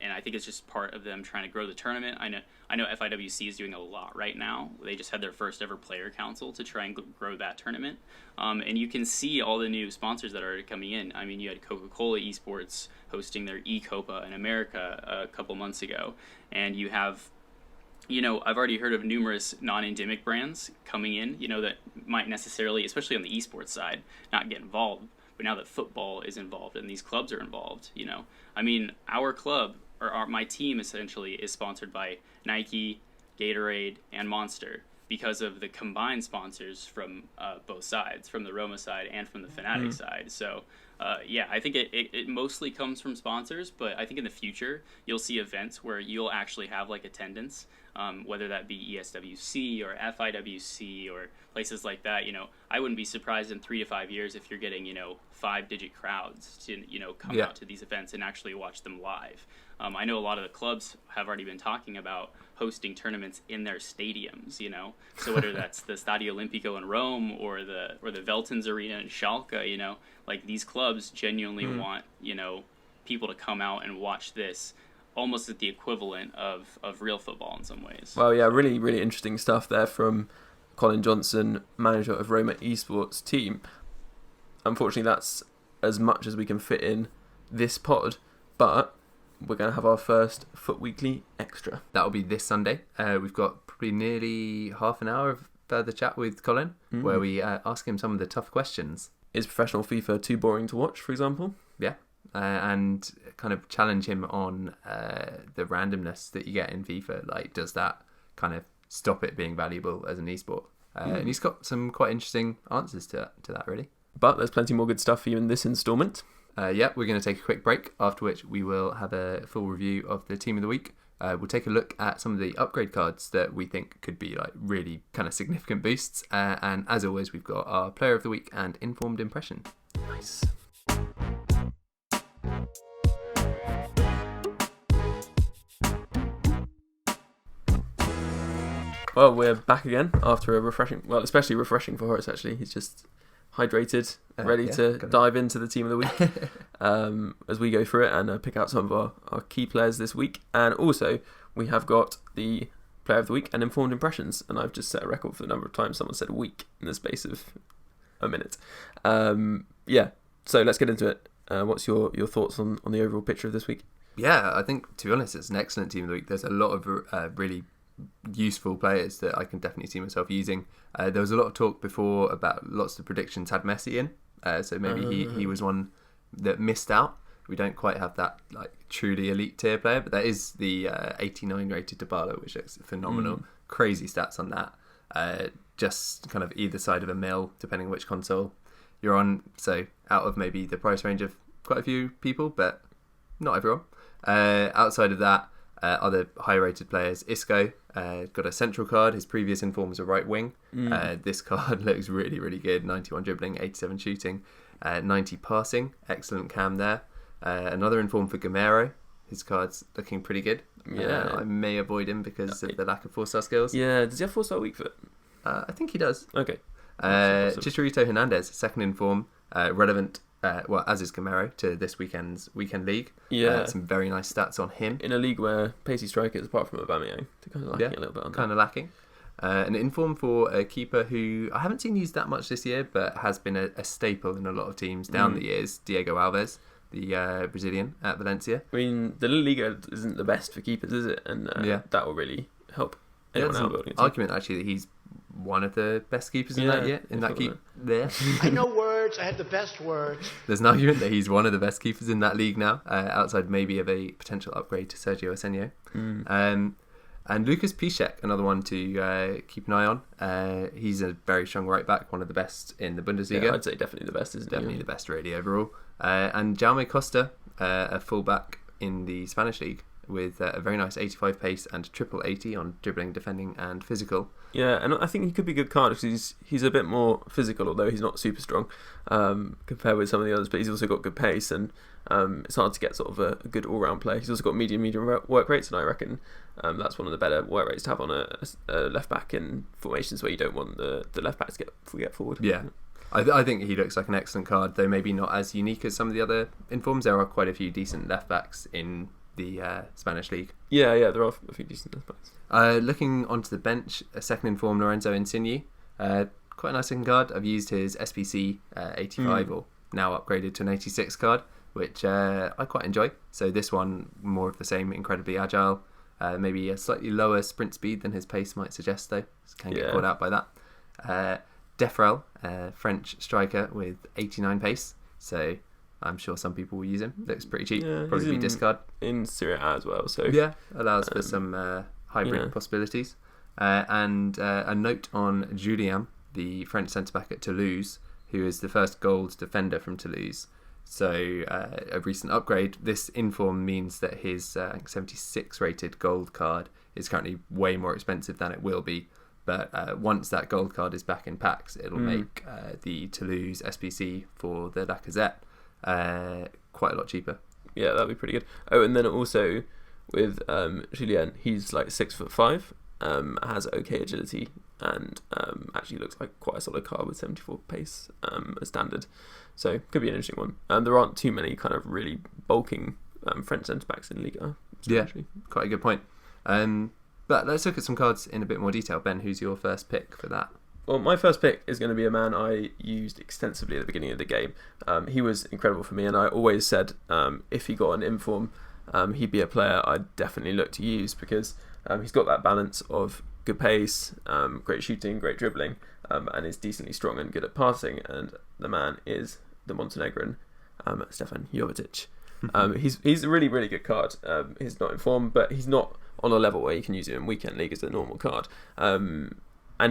D: And I think it's just part of them trying to grow the tournament. I know FIWC is doing a lot right now. They just had their first ever player council to try and grow that tournament. And you can see all the new sponsors that are coming in. I mean, you had Coca-Cola eSports hosting their eCopa in America a couple months ago. And you have, you know, I've already heard of numerous non-endemic brands coming in, you know, that might necessarily, especially on the esports side, not get involved. But now that football is involved and these clubs are involved, you know, I mean, our club, or my team essentially, is sponsored by Nike, Gatorade, and Monster because of the combined sponsors from both sides, from the Roma side and from the Fnatic side. So, yeah, I think it mostly comes from sponsors, but I think in the future you'll see events where you'll actually have like attendance, whether that be ESWC or FIWC or places like that. You know, I wouldn't be surprised in 3 to 5 years if you're getting, you know, 5-digit crowds to, you know, come out to these events and actually watch them live. I know a lot of the clubs have already been talking about hosting tournaments in their stadiums, you know. So whether that's the Stadio Olimpico in Rome or the Veltins Arena in Schalke, you know, like these clubs genuinely want, you know, people to come out and watch this almost at the equivalent of real football in some ways.
A: Well, yeah, really, really interesting stuff there from Colin Johnson, manager of Roma eSports team. Unfortunately, that's as much as we can fit in this pod, but we're going to have our first FUT Weekly Extra.
B: That'll be this Sunday. We've got probably nearly half an hour of further chat with Colin, where we ask him some of the tough questions.
A: Is professional FIFA too boring to watch, for example?
B: Yeah. And kind of challenge him on the randomness that you get in FIFA. Like, does that kind of stop it being valuable as an esport? And he's got some quite interesting answers to that, really.
A: But there's plenty more good stuff for you in this instalment.
B: Yeah, we're going to take a quick break, after which we will have a full review of the Team of the Week. We'll take a look at some of the upgrade cards that we think could be like really kind of significant boosts. And as always, we've got our Player of the Week and Informed Impression.
A: Nice. Well, we're back again after a refreshing, well, especially refreshing for Horace, actually. He's just hydrated, ready to dive into the Team of the Week as we go through it and pick out some of our key players this week. And also, we have got the Player of the Week and Informed Impressions. And I've just set a record for the number of times someone said week in the space of a minute. Yeah, so let's get into it. What's your thoughts on the overall picture of this week?
B: Yeah, I think, to be honest, it's an excellent Team of the Week. There's a lot of really useful players that I can definitely see myself using. There was a lot of talk before about lots of predictions had Messi in, so maybe he was one that missed out. We don't quite have that like truly elite tier player, but that is the 89 rated Dybala, which looks phenomenal. Crazy stats on that. Just kind of either side of a mil, depending on which console you're on. So out of maybe the price range of quite a few people, but not everyone. Outside of that, other high-rated players, Isco got a central card. His previous inform was a right wing. This card looks really, really good. 91 dribbling, 87 shooting, 90 passing. Excellent cam there. Another inform for Gamero. His card's looking pretty good.
A: Yeah.
B: I may avoid him because of the lack of 4-star skills.
A: Yeah, does he have 4-star weak foot?
B: I think he does.
A: Okay.
B: Chicharito Hernandez, second inform, relevant. Well, as is Gamero, to this weekend's weekend league.
A: Yeah.
B: Some very nice stats on him.
A: In a league where pacey strikers, apart from Aubameyang, they're kind of lacking a little bit on that.
B: Kind of lacking. An inform for a keeper who I haven't seen used that much this year, but has been a staple in a lot of teams down the years. Diego Alves, the Brazilian at Valencia.
A: I mean, the La Liga isn't the best for keepers, is it? And that will really help anyone out building a team.
B: Argument actually that he's one of the best keepers in that keep there.
E: I know words. I have the best words.
B: There's an argument that he's one of the best keepers in that league now, outside maybe of a potential upgrade to Sergio Asenio. And Lucas Piszczek, another one to keep an eye on. He's a very strong right back, one of the best in the Bundesliga.
A: Yeah, I'd say definitely the best, isn't he?
B: Definitely the best really overall. And Jaume Costa, a full-back in the Spanish league, with a very nice 85 pace and triple 80 on dribbling, defending and physical.
A: Yeah, and I think he could be a good card because he's a bit more physical, although he's not super strong compared with some of the others, but he's also got good pace and it's hard to get sort of a good all-round play. He's also got medium work rates, and I reckon that's one of the better work rates to have on a left-back in formations where you don't want the left-back to get forward.
B: Yeah. I think he looks like an excellent card, though maybe not as unique as some of the other informs. There are quite a few decent left backs in the Spanish league.
A: Yeah, there are a few decent left backs.
B: Looking onto the bench, a second inform, Lorenzo Insigne. Quite a nice looking card. I've used his SPC 85 or now upgraded to an 86 card, which I quite enjoy. So this one, more of the same, incredibly agile. Maybe a slightly lower sprint speed than his pace might suggest, though. So can get caught out by that. Defrel, French striker with 89 pace. So I'm sure some people will use him. Looks pretty cheap. Probably be discard.
A: In Serie A as well. So
B: yeah, allows for some hybrid possibilities. And a note on Julien, the French centre-back at Toulouse, who is the first gold defender from Toulouse. So a recent upgrade. This inform means that his 76 rated gold card is currently way more expensive than it will be. But once that gold card is back in packs, it'll make the Toulouse SPC for the Lacazette quite a lot cheaper.
A: Yeah, that'd be pretty good. Oh, and then also with Julien, he's like 6'5", has okay agility, and actually looks like quite a solid card with 74 pace as standard. So could be an interesting one. There aren't too many kind of really bulking French centre backs in Liga.
B: Yeah, quite a good point. But let's look at some cards in a bit more detail. Ben, who's your first pick for that?
A: Well, my first pick is going to be a man I used extensively at the beginning of the game. He was incredible for me, and I always said if he got an inform, he'd be a player I'd definitely look to use, because he's got that balance of good pace, great shooting, great dribbling, and is decently strong and good at passing. And the man is the Montenegrin Stefan Jovetic. He's a really, really good card. He's not informed, but he's not on a level where you can use him in weekend league as a normal card. And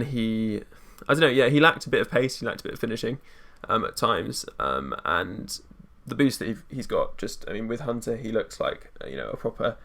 A: he, I don't know, he lacked a bit of pace, he lacked a bit of finishing at times, and the boost that he's got, just, I mean, with Hunter, he looks like a proper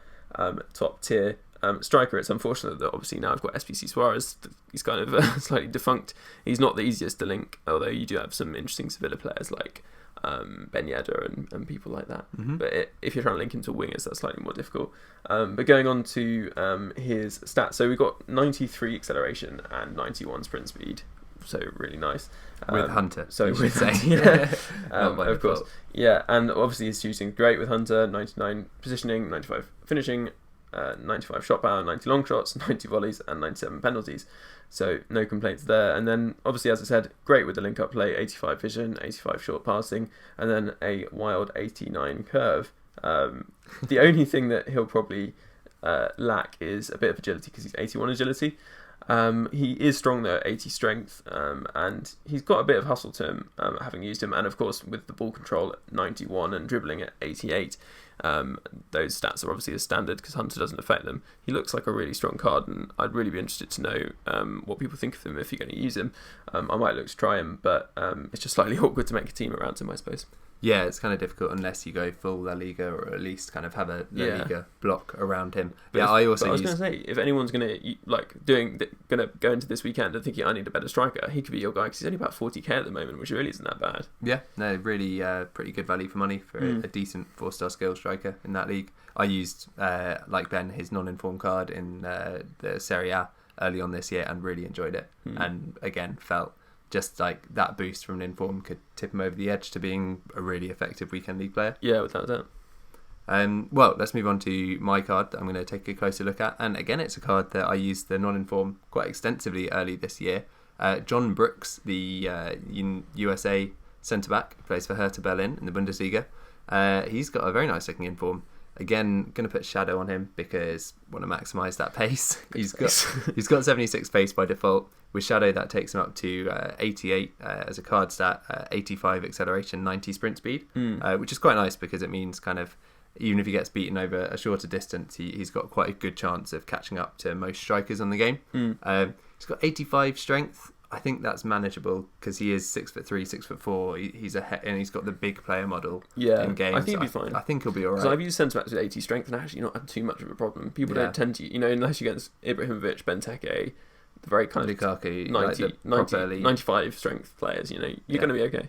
A: top tier striker. It's unfortunate that obviously now I've got SPC Suarez. He's kind of slightly defunct. He's not the easiest to link, although you do have some interesting Sevilla players like Ben Yedder and people like that. But if you're trying to link him to wingers, that's slightly more difficult. But going on to his stats, so we've got 93 acceleration and 91 sprint speed, so really nice.
B: With Hunter,
A: so
B: we should say.
A: Of course. Yeah, and obviously his shooting great with Hunter, 99 positioning, 95 finishing, 95 shot power, 90 long shots, 90 volleys, and 97 penalties. So no complaints there. And then obviously, as I said, great with the link up play, 85 vision, 85 short passing, and then a wild 89 curve. The only thing that he'll probably lack is a bit of agility, because he's 81 agility. He is strong though at 80 strength, and he's got a bit of hustle to him, having used him, and of course with the ball control at 91 and dribbling at 88. Those stats are obviously a standard because Hunter doesn't affect them. He looks like a really strong card, and I'd really be interested to know what people think of him if you're going to use him. I might look to try him, but it's just slightly awkward to make a team around him, I suppose.
B: Yeah, it's kind of difficult unless you go full La Liga, or at least kind of have a La Liga block around him. But I was going to
A: say, if anyone's going to go into this weekend and thinking I need a better striker, he could be your guy, because he's only about 40k at the moment, which really isn't that bad. Yeah,
B: no, really pretty good value for money for a decent 4-star skill striker in that league. I used, like Ben, his non-informed card in the Serie A early on this year and really enjoyed it. And again, felt just like that boost from an inform could tip him over the edge to being a really effective weekend league player.
A: Yeah, without doubt.
B: Well, let's move on to my card that I'm going to take a closer look at. And again, it's a card that I used the non-inform quite extensively early this year. John Brooks, the USA centre-back, plays for Hertha Berlin in the Bundesliga. He's got a very nice looking inform. Again, going to put shadow on him because I want to maximise that pace. He's got 76 pace by default. With shadow, that takes him up to 88 as a card stat, 85 acceleration, 90 sprint speed, which is quite nice because it means kind of even if he gets beaten over a shorter distance, he's got quite a good chance of catching up to most strikers on the game. He's got 85 strength. I think that's manageable because he is 6'3", 6'4". And he's got the big player model in games.
A: I think he'll be fine.
B: I think he'll be alright.
A: Because I've used centre backs with 80 strength and actually not had too much of a problem. People don't tend to, unless you're against Ibrahimovic, Benteke, the very kind of
B: Lukaku,
A: 95 strength players. You're going to be okay.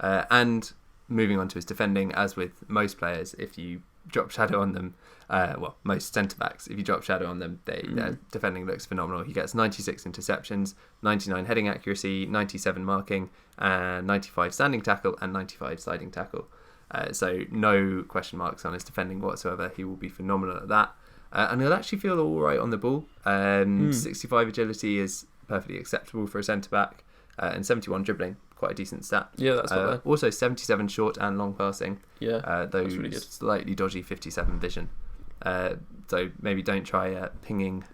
B: And moving on to his defending, as with most players, if you drop shadow on them, most centre-backs, if you drop shadow on them, their defending looks phenomenal. He gets 96 interceptions, 99 heading accuracy, 97 marking, 95 standing tackle, and 95 sliding tackle. So no question marks on his defending whatsoever. He will be phenomenal at that. And he'll actually feel all right on the ball. 65 agility is perfectly acceptable for a centre-back. And 71 dribbling, quite a decent stat.
A: Yeah, that's not bad.
B: Also 77 short and long passing.
A: Yeah,
B: though
A: that's really good.
B: Slightly dodgy 57 vision. So maybe don't try pinging,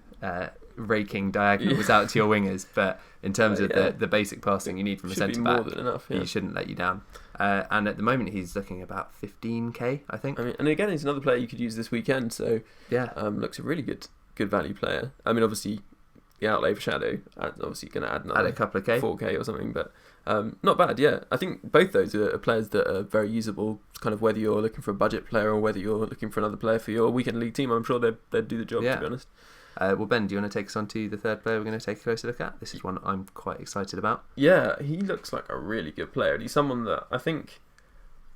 B: raking diagonals out to your wingers. But in terms of the basic passing you need from a centre-back,
A: more than enough, yeah.
B: He shouldn't let you down. And at the moment he's looking about 15k, I think.
A: I mean, and again, he's another player you could use this weekend. So
B: yeah,
A: looks a really good value player. I mean, obviously the outlay for shadow, obviously going to add another
B: a couple of k,
A: 4k or something, but not bad. Yeah, I think both those are players that are very usable. Kind of whether you're looking for a budget player or whether you're looking for another player for your weekend league team, I'm sure they'd do the job.
B: Yeah.
A: To be honest.
B: Well, Ben, do you want to take us on to the third player we're going to take a closer look at? This is one I'm quite excited about.
A: Yeah, he looks like a really good player. He's someone that I think,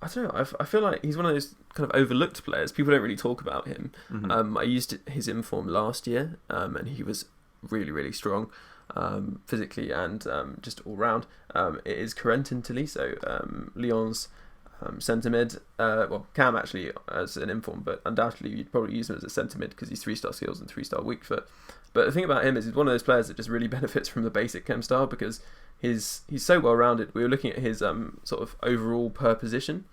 A: I don't know, I feel like he's one of those kind of overlooked players. People don't really talk about him.
B: Mm-hmm.
A: I used his inform last year, and he was really, really strong. Physically and just all round. It is Corentin Tilly, so Lyon's centre mid. Cam actually as an inform, but undoubtedly you'd probably use him as a centre mid because he's 3-star skills and 3-star weak foot. But the thing about him is he's one of those players that just really benefits from the basic chem style because he's so well rounded. We were looking at his sort of overall per position,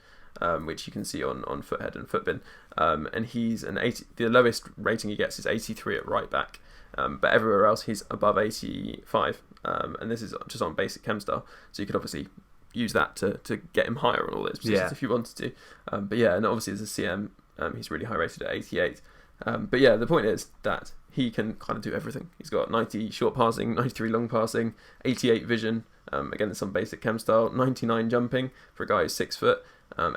A: which you can see on Foothead and Footbin, and he's an 80. The lowest rating he gets is 83 at right back. But everywhere else he's above 85, and this is just on basic chem style, so you could obviously use that to get him higher on all those positions if you wanted to. But yeah, and obviously as a CM, he's really high rated at 88. But yeah, the point is that he can kind of do everything. He's got 90 short passing, 93 long passing, 88 vision, again some basic chem style, 99 jumping for a guy who's 6 foot,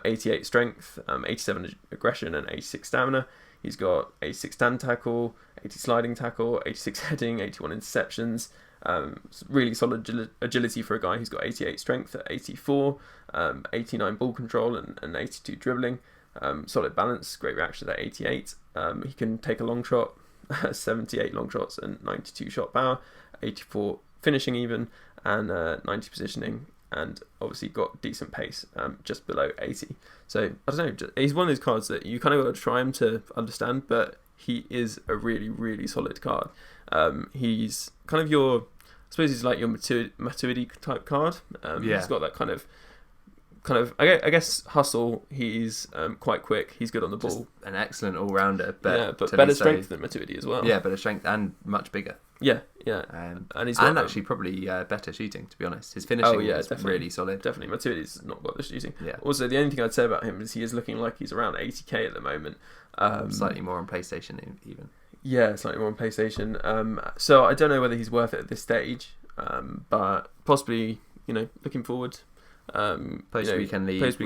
A: 88 strength, 87 aggression and 86 stamina. He's got 86 stand tackle, 80 sliding tackle, 86 heading, 81 interceptions. Really solid agility for a guy who's got 88 strength at 84, 89 ball control and 82 dribbling. Solid balance, great reaction at 88. He can take a long shot, 78 long shots and 92 shot power, 84 finishing even, and 90 positioning. And obviously got decent pace, just below 80. So, I don't know, he's one of those cards that you kind of got to try him to understand, but he is a really, really solid card. He's kind of I suppose he's like your maturity type card. He's got that kind of, I guess, hustle. He's quite quick. He's good on the ball.
B: Just an excellent all-rounder. But
A: better strength than maturity as well.
B: Yeah, better strength and much bigger.
A: Yeah. And he's got,
B: actually probably better shooting, to be honest. His finishing is really solid.
A: Definitely, maturity's not got the shooting.
B: Yeah.
A: Also, the only thing I'd say about him is he is looking like he's around 80k at the moment.
B: Slightly more on PlayStation even.
A: Yeah, slightly more on PlayStation. So I don't know whether he's worth it at this stage, but possibly, looking forward.
B: Post-weekend league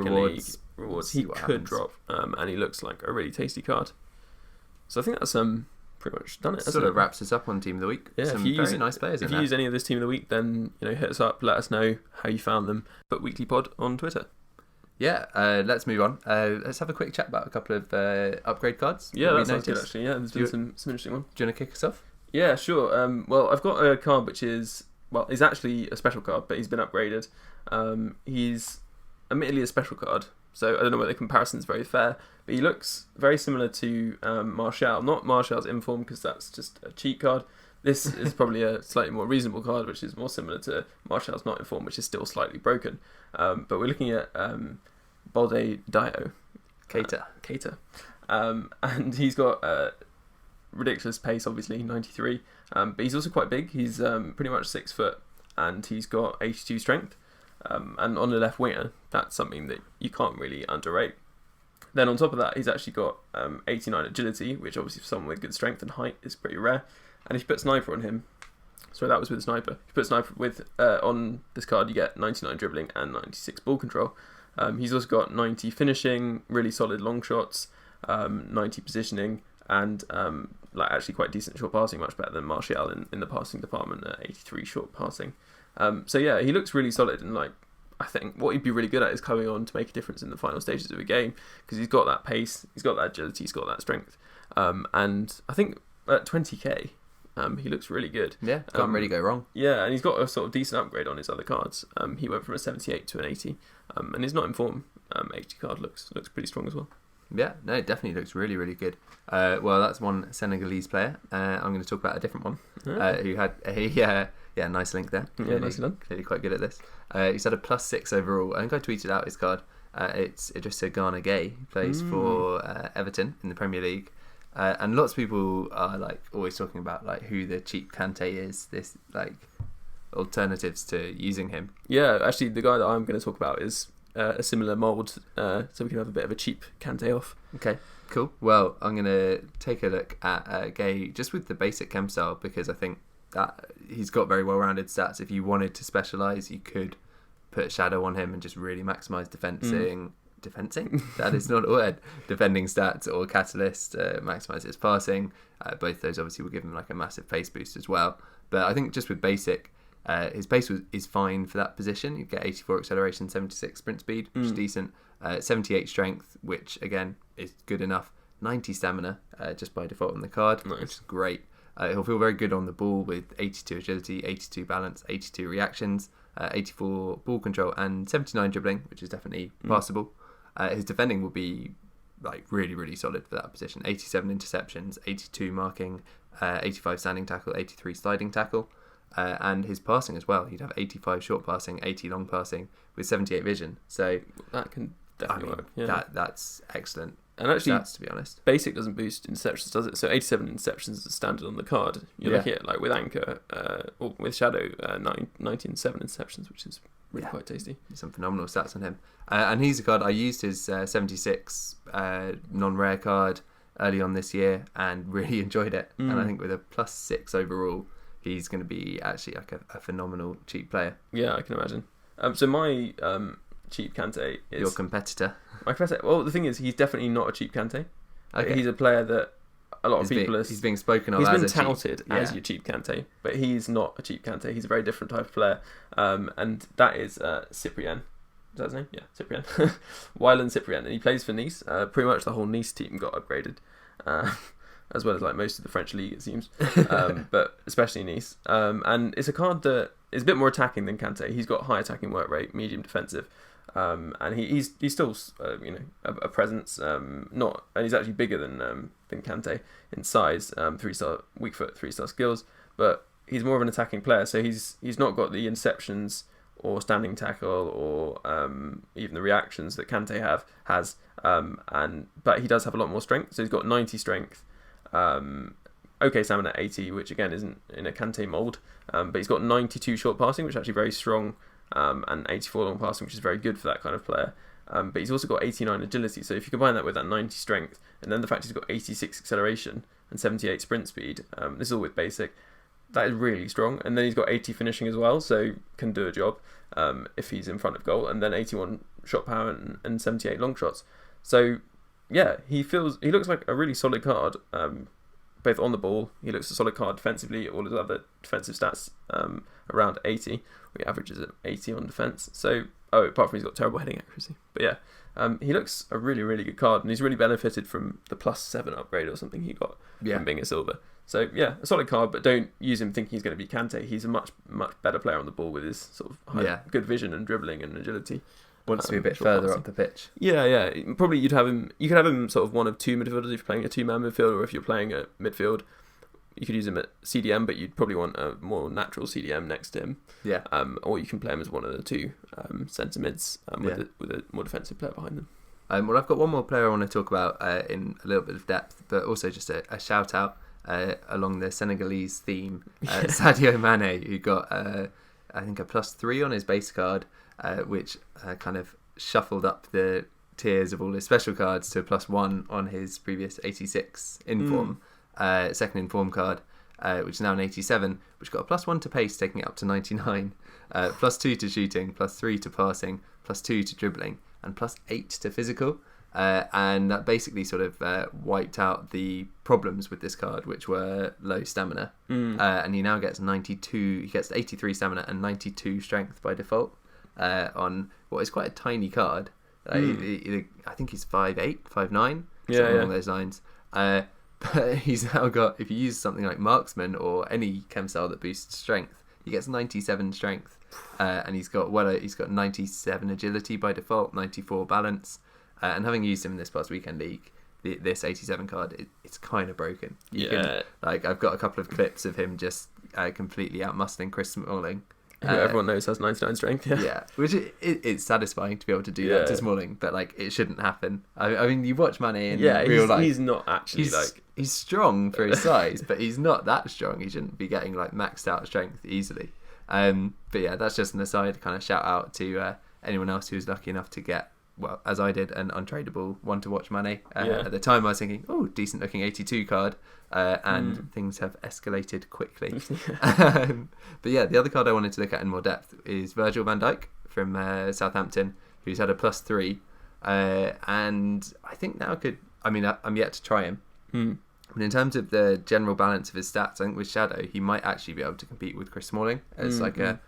A: rewards he could drop, and he looks like a really tasty card. So I think that's pretty much done it.
B: Sort of wraps us up on Team of the Week.
A: Yeah,
B: some very nice players.
A: If you use any of this Team of the Week, then hit us up, let us know how you found them. Put Weekly Pod on Twitter.
B: Yeah, let's move on. Let's have a quick chat about a couple of upgrade cards.
A: Yeah, that sounds good actually. Yeah, there's been some interesting ones.
B: Do you want to kick us off?
A: Yeah, sure. Well, I've got a card which is, he's actually a special card, but he's been upgraded. He's admittedly a special card, so I don't know whether the comparison's very fair, but he looks very similar to Martial. Not Martial's Inform, because that's just a cheat card. This is probably a slightly more reasonable card, which is more similar to Martial's Not Inform, which is still slightly broken. But we're looking at Balde Dio. Keita. And he's got ridiculous pace, obviously, 93. But he's also quite big. He's pretty much 6 foot, and he's got 82 strength. And on the left winger, that's something that you can't really underrate. Then on top of that, he's actually got 89 agility, which obviously for someone with good strength and height is pretty rare. And if you put sniper on him, sorry, that was with sniper. If you put sniper with on this card, you get 99 dribbling and 96 ball control. He's also got 90 finishing, really solid long shots, 90 positioning, and actually quite decent short passing, much better than Martial in the passing department at 83 short passing. So yeah, he looks really solid, and I think what he'd be really good at is coming on to make a difference in the final stages of a game, because he's got that pace, he's got that agility, he's got that strength. And I think at 20k, he looks really good.
B: Yeah, can't really go wrong.
A: Yeah, and he's got a sort of decent upgrade on his other cards. He went from a 78 to an 80, and he's not in form. 80 card looks pretty strong as well.
B: Yeah, no, it definitely looks really, really good. Well, that's one Senegalese player. I'm going to talk about a different one who had a nice link there.
A: Yeah, nicely done.
B: Clearly quite good at this. He's had a +6 overall. I think I tweeted out his card. It's Idrissa Gana Gueye. He plays for Everton in the Premier League. And lots of people are like always talking about like who the cheap Kante is. This like alternatives to using him.
A: Yeah, actually, the guy that I'm going to talk about is a similar mould, so we can have a bit of a cheap Kante off.
B: Okay, cool. Well, I'm going to take a look at Gueye just with the basic chem style, because I think that he's got very well-rounded stats. If you wanted to specialise, you could put Shadow on him and just really maximise defending. That is not a word. Defending stats, or Catalyst, maximise his passing. Both those obviously will give him like a massive pace boost as well. But I think just with basic, his pace is fine for that position. You get 84 acceleration, 76 sprint speed, which is decent. 78 strength, which again is good enough. 90 stamina, just by default on the card,
A: Nice.
B: which is great. He'll feel very good on the ball with 82 agility, 82 balance, 82 reactions, 84 ball control, and 79 dribbling, which is definitely passable. His defending will be like really, really solid for that position. 87 interceptions, 82 marking, 85 standing tackle, 83 sliding tackle. And his passing as well. He'd have 85 short passing, 80 long passing with 78 vision. So
A: That can definitely work. Yeah.
B: that's excellent.
A: And actually,
B: Stats, to be honest.
A: basic doesn't boost interceptions, does it? So 87 interceptions is standard on the card. You're looking at like with Anchor or with Shadow, 90 and 7 interceptions, which is really quite tasty.
B: Some phenomenal stats on him. And he's a card, I used his 76 non-rare card early on this year and really enjoyed it. And I think with a +6 overall, he's going to be actually like a phenomenal cheap player.
A: Yeah, I can imagine. So my cheap Kante is...
B: Your competitor.
A: My competitor... Well, the thing is, he's definitely not a cheap Kante.
B: Okay.
A: He's a player that a lot of people...
B: He's being spoken of
A: he's
B: as
A: been
B: a cheap...
A: touted as your cheap Kante, but he's not a cheap Kante. He's a very different type of player. And that is Cyprien. Is that his name? Yeah, Cyprien. Wyland Cyprien. And he plays for Nice. Pretty much the whole Nice team got upgraded. As well as like most of the French league, it seems, but especially Nice. And it's a card that is a bit more attacking than Kante. He's got high attacking work rate, medium defensive, and he's still a presence. And he's actually bigger than Kante in size. 3-star weak foot, 3-star skills, but he's more of an attacking player. So he's not got the interceptions or standing tackle or even the reactions that Kante has. But he does have a lot more strength. So he's got 90 strength. Okay, stamina 80, which again isn't in a Kante mould, but he's got 92 short passing, which is actually very strong, and 84 long passing, which is very good for that kind of player. But he's also got 89 agility, so if you combine that with that 90 strength, and then the fact he's got 86 acceleration and 78 sprint speed, this is all with basic, that is really strong. And then he's got 80 finishing as well, so can do a job if he's in front of goal, and then 81 shot power and 78 long shots. So yeah, he looks like a really solid card, both on the ball. He looks a solid card defensively. All his other defensive stats around 80. He averages at 80 on defense. So, apart from he's got terrible heading accuracy. But yeah, he looks a really, really good card, and he's really benefited from the +7 upgrade or something he got from being a silver. So yeah, a solid card, but don't use him thinking he's going to be Kante. He's a much, much better player on the ball with his sort of good vision and dribbling and agility.
B: Wants to be a bit further up the pitch.
A: Yeah. Probably you could have him sort of one of two midfielders if you're playing a 2-man midfield, or if you're playing a midfield, you could use him at CDM, but you'd probably want a more natural CDM next to him. Yeah. Or you can play him as one of the two centre mids with a more defensive player behind them.
B: Well, I've got one more player I want to talk about in a little bit of depth, but also just a shout out along the Senegalese theme. Sadio Mane, who got I think a +3 on his base card. Which kind of shuffled up the tiers of all his special cards to a +1 on his previous 86 inform, second inform card, which is now an 87, which got a +1 to pace, taking it up to 99, +2 to shooting, +3 to passing, +2 to dribbling, and +8 to physical. And that basically sort of wiped out the problems with this card, which were low stamina. And he now gets 92, he gets 83 stamina and 92 strength by default. on what is quite a tiny card. I think he's 5'8", 5'9", something along those lines. But he's now got, if you use something like Marksman or any chem style that boosts strength, he gets 97 strength, and he's got 97 agility by default, 94 balance. And having used him in this past weekend league, this 87 card, it's kind of broken. I've got a couple of clips of him just completely outmuscling Chris Smalling.
A: Who everyone knows has 99 strength.
B: Yeah, which it's satisfying to be able to do that to Smalling, but it shouldn't happen. I mean, you watch Mane in real life.
A: He's not actually
B: he's strong for his size, but he's not that strong. He shouldn't be getting maxed out strength easily. But yeah, that's just an aside. Kind of shout out to anyone else who's lucky enough to get, well, as I did, an untradeable one to watch Mane. At the time, I was thinking, oh, decent looking 82 card. And things have escalated quickly. But yeah, the other card I wanted to look at in more depth is Virgil van Dijk from Southampton, who's had a +3, and I think now I'm yet to try him. But in terms of the general balance of his stats, I think with Shadow he might actually be able to compete with Chris Smalling as a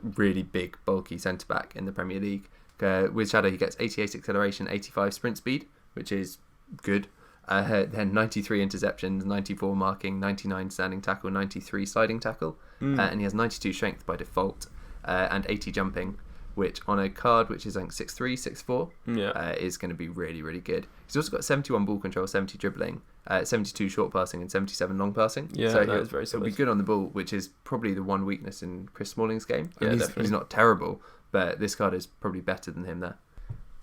B: really big bulky centre back in the Premier League. With Shadow he gets 88 acceleration, 85 sprint speed, which is good. Then 93 interceptions, 94 marking, 99 standing tackle, 93 sliding tackle, and he has 92 strength by default, and 80 jumping, which on a card which is 6'3", 6'4", is going to be really, really good. He's also got 71 ball control, 70 dribbling, 72 short passing, and 77 long passing.
A: So that is very solid.
B: He'll be good on the ball, which is probably the one weakness in Chris Smalling's game.
A: Definitely.
B: He's not terrible, but this card is probably better than him there.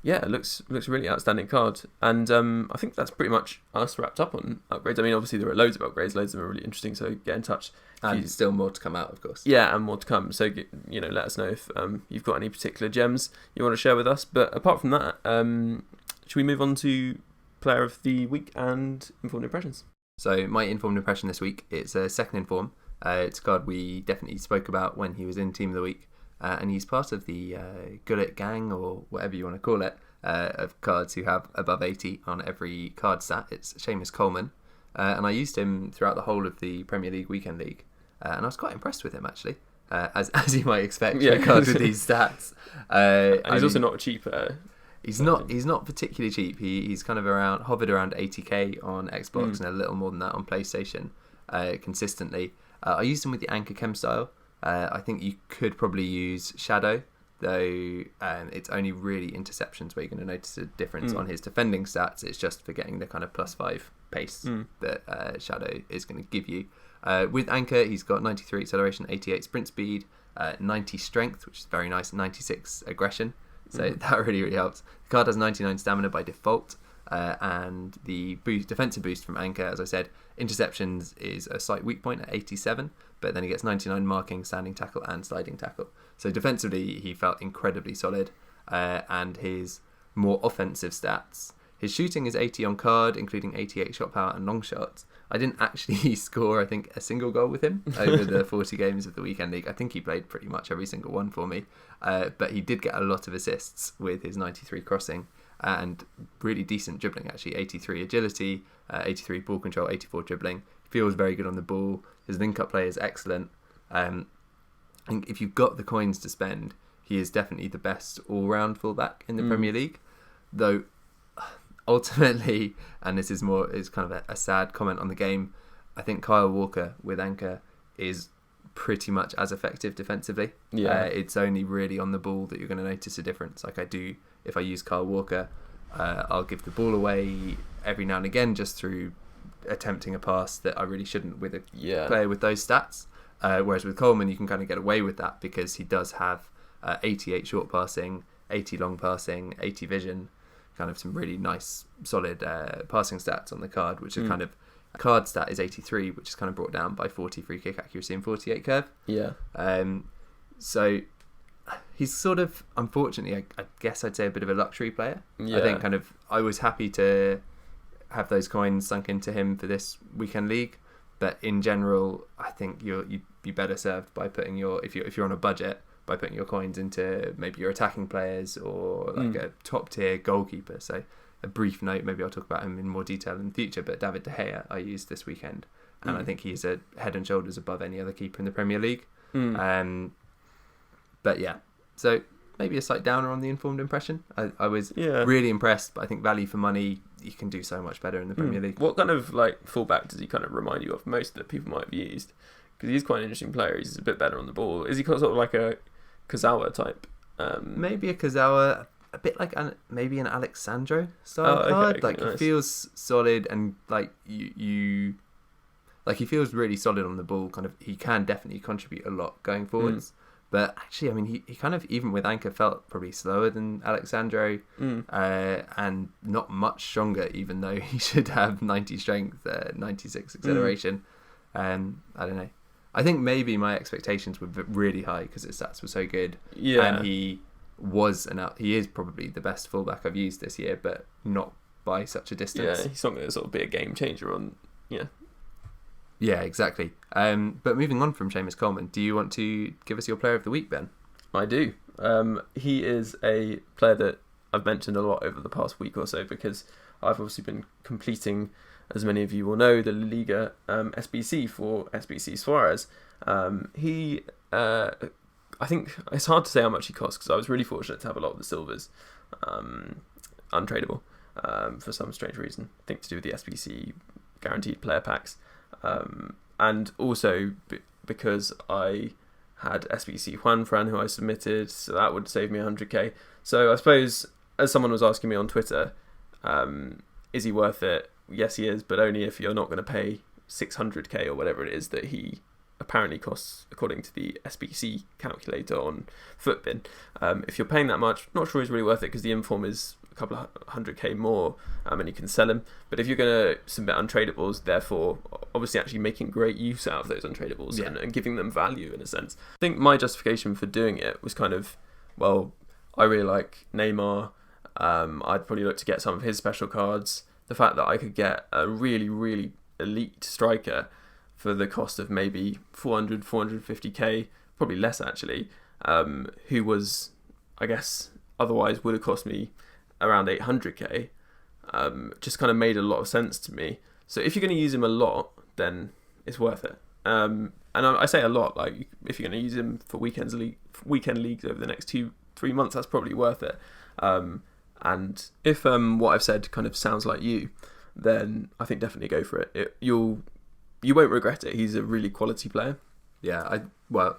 A: Yeah, it looks really outstanding card. And I think that's pretty much us wrapped up on upgrades. I mean, obviously there are loads of upgrades, loads of them are really interesting, so get in touch.
B: And still more to come out, of course.
A: Yeah, and more to come. So, let us know if you've got any particular gems you want to share with us. But apart from that, should we move on to Player of the Week and Informed Impressions?
B: So my Informed Impression this week, it's a second Inform. It's a card we definitely spoke about when he was in Team of the Week. And he's part of the Gullet gang, or whatever you want to call it, of cards who have above 80 on every card stat. It's Seamus Coleman. And I used him throughout the whole of the Premier League Weekend League. And I was quite impressed with him, actually, as you might expect for a card with these stats.
A: And he's also not cheap.
B: He's not particularly cheap. He's kind of hovered around 80k on Xbox and a little more than that on PlayStation consistently. I used him with the Anchor Chem style. I think you could probably use Shadow, though it's only really interceptions where you're going to notice a difference on his defending stats. It's just for getting the kind of +5 pace that Shadow is going to give you. With Anchor, he's got 93 acceleration, 88 sprint speed, 90 strength, which is very nice, 96 aggression. So that really, really helps. The card has 99 stamina by default. And the defensive boost from Anchor, as I said, interceptions is a slight weak point at 87, but then he gets 99 marking, standing tackle, and sliding tackle. So defensively, he felt incredibly solid, and his more offensive stats, his shooting is 80 on card, including 88 shot power and long shots. I didn't actually score, I think, a single goal with him over the 40 games of the Weekend League. I think he played pretty much every single one for me, but he did get a lot of assists with his 93 crossing. And really decent dribbling, actually. 83 agility, 83 ball control, 84 dribbling. Feels very good on the ball. His link-up play is excellent. I think if you've got the coins to spend, he is definitely the best all-round fullback in the Premier League. Though, ultimately, and this is kind of a sad comment on the game, I think Kyle Walker with Anchor is pretty much as effective defensively. It's only really on the ball that you're going to notice a difference. Like I do, if I use Kyle Walker, I'll give the ball away every now and again just through attempting a pass that I really shouldn't with a player with those stats. Whereas with Coleman, you can kind of get away with that because he does have 88 short passing, 80 long passing, 80 vision, kind of some really nice, solid passing stats on the card, which are kind of card stat is 83, which is kind of brought down by 40 free kick accuracy and 48 curve. So he's sort of, unfortunately, I guess I'd say a bit of a luxury player. I think I was happy to have those coins sunk into him for this Weekend League, but in general, I think you'd be better served by putting if you're on a budget, by putting your coins into maybe your attacking players or like a top tier goalkeeper. So a brief note, maybe I'll talk about him in more detail in the future, but David De Gea I used this weekend, and I think he's a head and shoulders above any other keeper in the Premier League. But yeah, so maybe a slight downer on the informed impression. I was
A: Yeah.
B: really impressed, but I think value for money, you can do so much better in the Premier League.
A: What kind of like fullback does he kind of remind you of most that people might have used? Because he's quite an interesting player. He's a bit better on the ball. Is he sort of like a Kazawa type?
B: Maybe a Kazawa, a bit like maybe an Alexandro style card. Like
A: nice.
B: He feels solid and like you like he feels really solid on the ball. Kind of, he can definitely contribute a lot going forwards. But actually, I mean, he kind of, even with Anchor, felt probably slower than Alexandro and not much stronger, even though he should have 90 strength, 96 acceleration. I don't know. I think maybe my expectations were really high because his stats were so good.
A: Yeah.
B: And he is probably the best fullback I've used this year, but not by such a distance.
A: Yeah, he's not going to sort of be a game changer on. Yeah.
B: Yeah, exactly. But moving on from Seamus Coleman, do you want to give us your player of the week, Ben?
A: I do. He is a player that I've mentioned a lot over the past week or so because I've obviously been completing, as many of you will know, the Liga SBC for SBC Suarez. I think it's hard to say how much he costs because I was really fortunate to have a lot of the silvers untradeable for some strange reason. I think to do with the SBC guaranteed player packs. And also because I had SBC Juanfran, who I submitted, so that would save me 100k. So I suppose, as someone was asking me on Twitter, is he worth it? Yes, he is, but only if you're not going to pay 600k or whatever it is that he apparently costs according to the SBC calculator on Footbin. If you're paying that much, not sure he's really worth it because the inform is a couple of 100k more and you can sell him. But if you're going to submit untradables, therefore obviously actually making great use out of those untradables and giving them value in a sense. I think my justification for doing it was kind of, well, I really like Neymar. I'd probably look to get some of his special cards. The fact that I could get a really, really elite striker for the cost of maybe 400, 450k, probably less actually, who was, I guess, otherwise would have cost me around 800k, just kind of made a lot of sense to me. So if you're going to use him a lot, then it's worth it. And I say a lot, like if you're going to use him for weekend leagues over the next 2-3 months, that's probably worth it. And if what I've said kind of sounds like you, then I think definitely go for it. You won't regret it. He's a really quality player.
B: Yeah,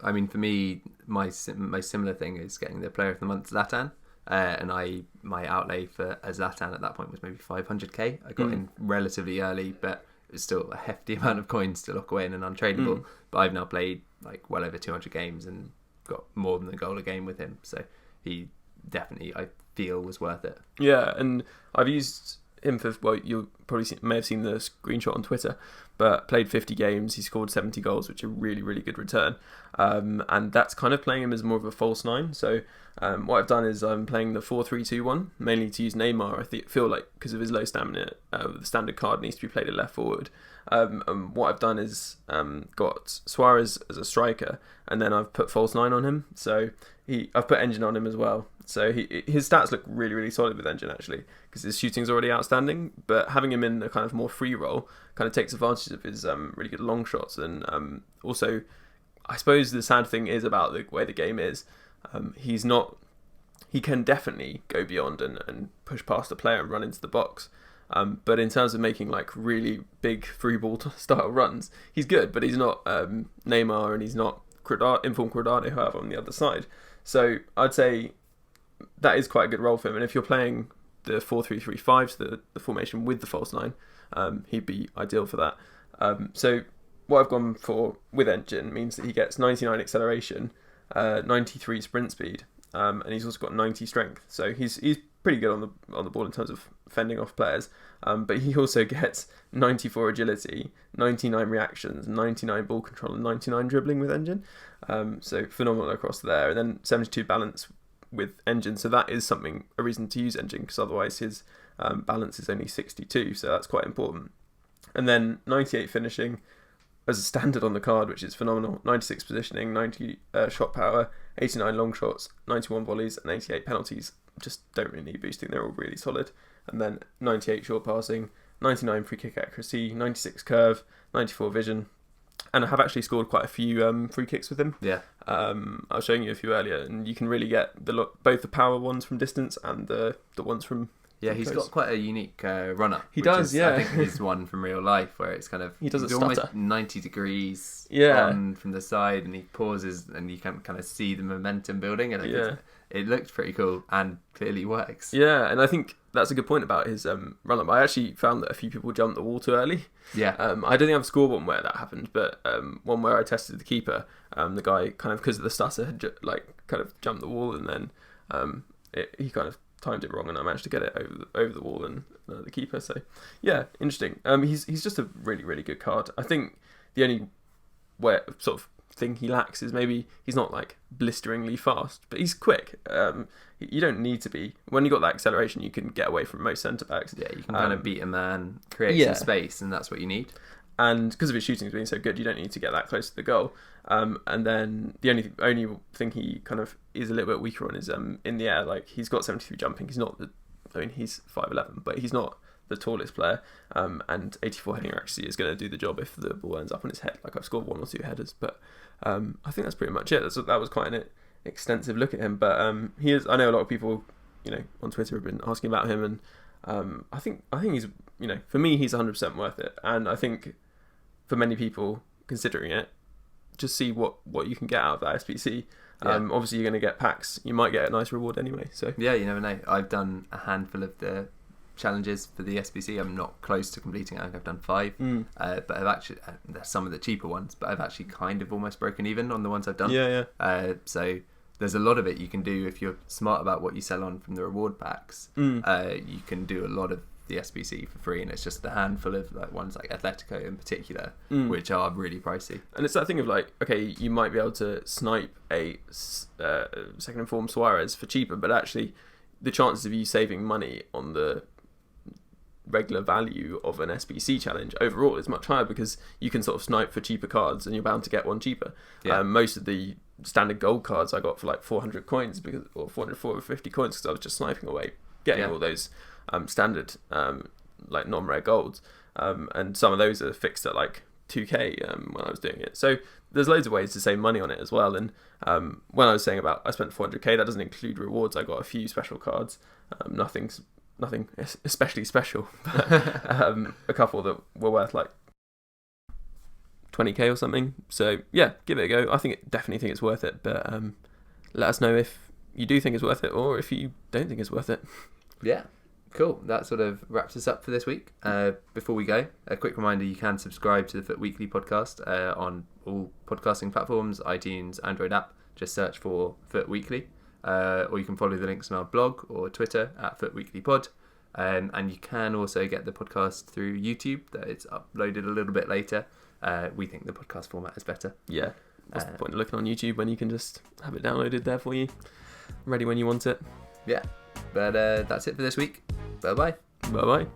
B: I mean, for me, my similar thing is getting the player of the month, Zlatan. And my outlay for a Zlatan at that point was maybe 500k. I got in relatively early, but it was still a hefty amount of coins to lock away in an untradeable. But I've now played like well over 200 games and got more than a goal a game with him. So he definitely, I feel, was worth it.
A: Yeah, and I've used him for, well, you probably may have seen the screenshot on Twitter, but played 50 games, he scored 70 goals, which is a really, really good return. And that's kind of playing him as more of a false nine. So what I've done is I'm playing the 4-3-2-1, mainly to use Neymar. I feel like because of his low stamina, the standard card needs to be played at left forward. And what I've done is got Suarez as a striker, and then I've put false nine on him. So I've put Engine on him as well. So his stats look really, really solid with Engine actually, because his shooting's already outstanding. But having him in a kind of more free role kind of takes advantage of his really good long shots. And also, I suppose the sad thing is about the way the game is, he can definitely go beyond and push past the player and run into the box. But in terms of making like really big free ball style runs, he's good, but he's not Neymar and he's not informed Cuadrado who I have on the other side. So I'd say that is quite a good role for him. And if you're playing the 4-3-3-5, so the formation with the false nine, he'd be ideal for that. So what I've gone for with Engine means that he gets 99 acceleration, 93 sprint speed, and he's also got 90 strength. So he's pretty good on the ball in terms of fending off players. But he also gets 94 agility, 99 reactions, 99 ball control, and 99 dribbling with Engine. So phenomenal across there. And then 72 balance with Engine. So that is a reason to use Engine, because otherwise his balance is only 62. So that's quite important. And then 98 finishing as a standard on the card, which is phenomenal. 96 positioning, 90 shot power, 89 long shots, 91 volleys, and 88 penalties. Just don't really need boosting. They're all really solid. And then 98 short passing, 99 free kick accuracy, 96 curve, 94 vision, and I have actually scored quite a few free kicks with him.
B: Yeah.
A: I was showing you a few earlier, and you can really get both the power ones from distance and the ones from.
B: Yeah, he's got quite a unique run-up.
A: He does, yeah.
B: I think his one from real life, where it's kind of...
A: He doesn't
B: almost
A: stutter.
B: 90 degrees
A: Yeah.
B: from the side, and he pauses, and you can kind of see the momentum building. And it looked pretty cool, and clearly works.
A: Yeah, and I think that's a good point about his run-up. I actually found that a few people jumped the wall too early.
B: Yeah.
A: I don't think I've scored one where that happened, but one where I tested the keeper, the guy kind of, because of the stutter, had kind of jumped the wall, and then he kind of timed it wrong, and I managed to get it over the wall and the keeper. So yeah, interesting. He's just a really, really good card. I think the only sort of thing he lacks is maybe he's not like blisteringly fast, but he's quick. You don't need to be. When you got that acceleration, you can get away from most centre backs.
B: Yeah, you can kind of beat a man, create some space, and that's what you need.
A: And because of his shooting being so good, you don't need to get that close to the goal. And then the only thing he kind of is a little bit weaker on is in the air. Like, he's got 73 jumping. He's not he's 5'11", but he's not the tallest player. And 84 heading accuracy is going to do the job if the ball ends up on his head. Like, I've scored 1 or 2 headers, but I think that's pretty much it. That was quite an extensive look at him. But he is. I know a lot of people, on Twitter have been asking about him, and I think he's, for me, he's 100% worth it. And I think for many people considering it, just see what you can get out of that SPC. Obviously, you're going to get packs. You might get a nice reward anyway. So
B: yeah, you never know. I've done a handful of the challenges for the SPC. I'm not close to completing it. I think I've done 5, but I've actually there's some of the cheaper ones, but I've actually kind of almost broken even on the ones I've done.
A: Yeah.
B: So there's a lot of it you can do if you're smart about what you sell on from the reward packs. You can do a lot of the SBC for free, and it's just a handful of ones like Atletico in particular, which are really pricey.
A: And it's that thing of okay, you might be able to snipe a second informed Suarez for cheaper, but actually the chances of you saving money on the regular value of an SBC challenge overall is much higher, because you can sort of snipe for cheaper cards and you're bound to get one cheaper. Most of the standard gold cards I got for 400 coins or 450 coins, because I was just sniping away getting all those standard non-rare golds, and some of those are fixed at 2k when I was doing it. So there's loads of ways to save money on it as well. And when I was saying about I spent 400k, that doesn't include rewards. I got a few special cards, nothing especially special, but a couple that were worth 20k or something. So yeah, give it a go. Definitely think it's worth it, but let us know if you do think it's worth it, or if you don't think it's worth it.
B: Yeah, cool. That sort of wraps us up for this week. Before we go, a quick reminder: you can subscribe to the FUT Weekly podcast on all podcasting platforms, iTunes, Android app. Just search for FUT Weekly, or you can follow the links on our blog or Twitter at FUT Weekly Pod. And you can also get the podcast through YouTube. That it's uploaded a little bit later. We think the podcast format is better.
A: Yeah. What's the point of looking on YouTube when you can just have it downloaded there for you, ready when you want it?
B: Yeah. But that's it for this week. Bye bye.
A: Bye bye.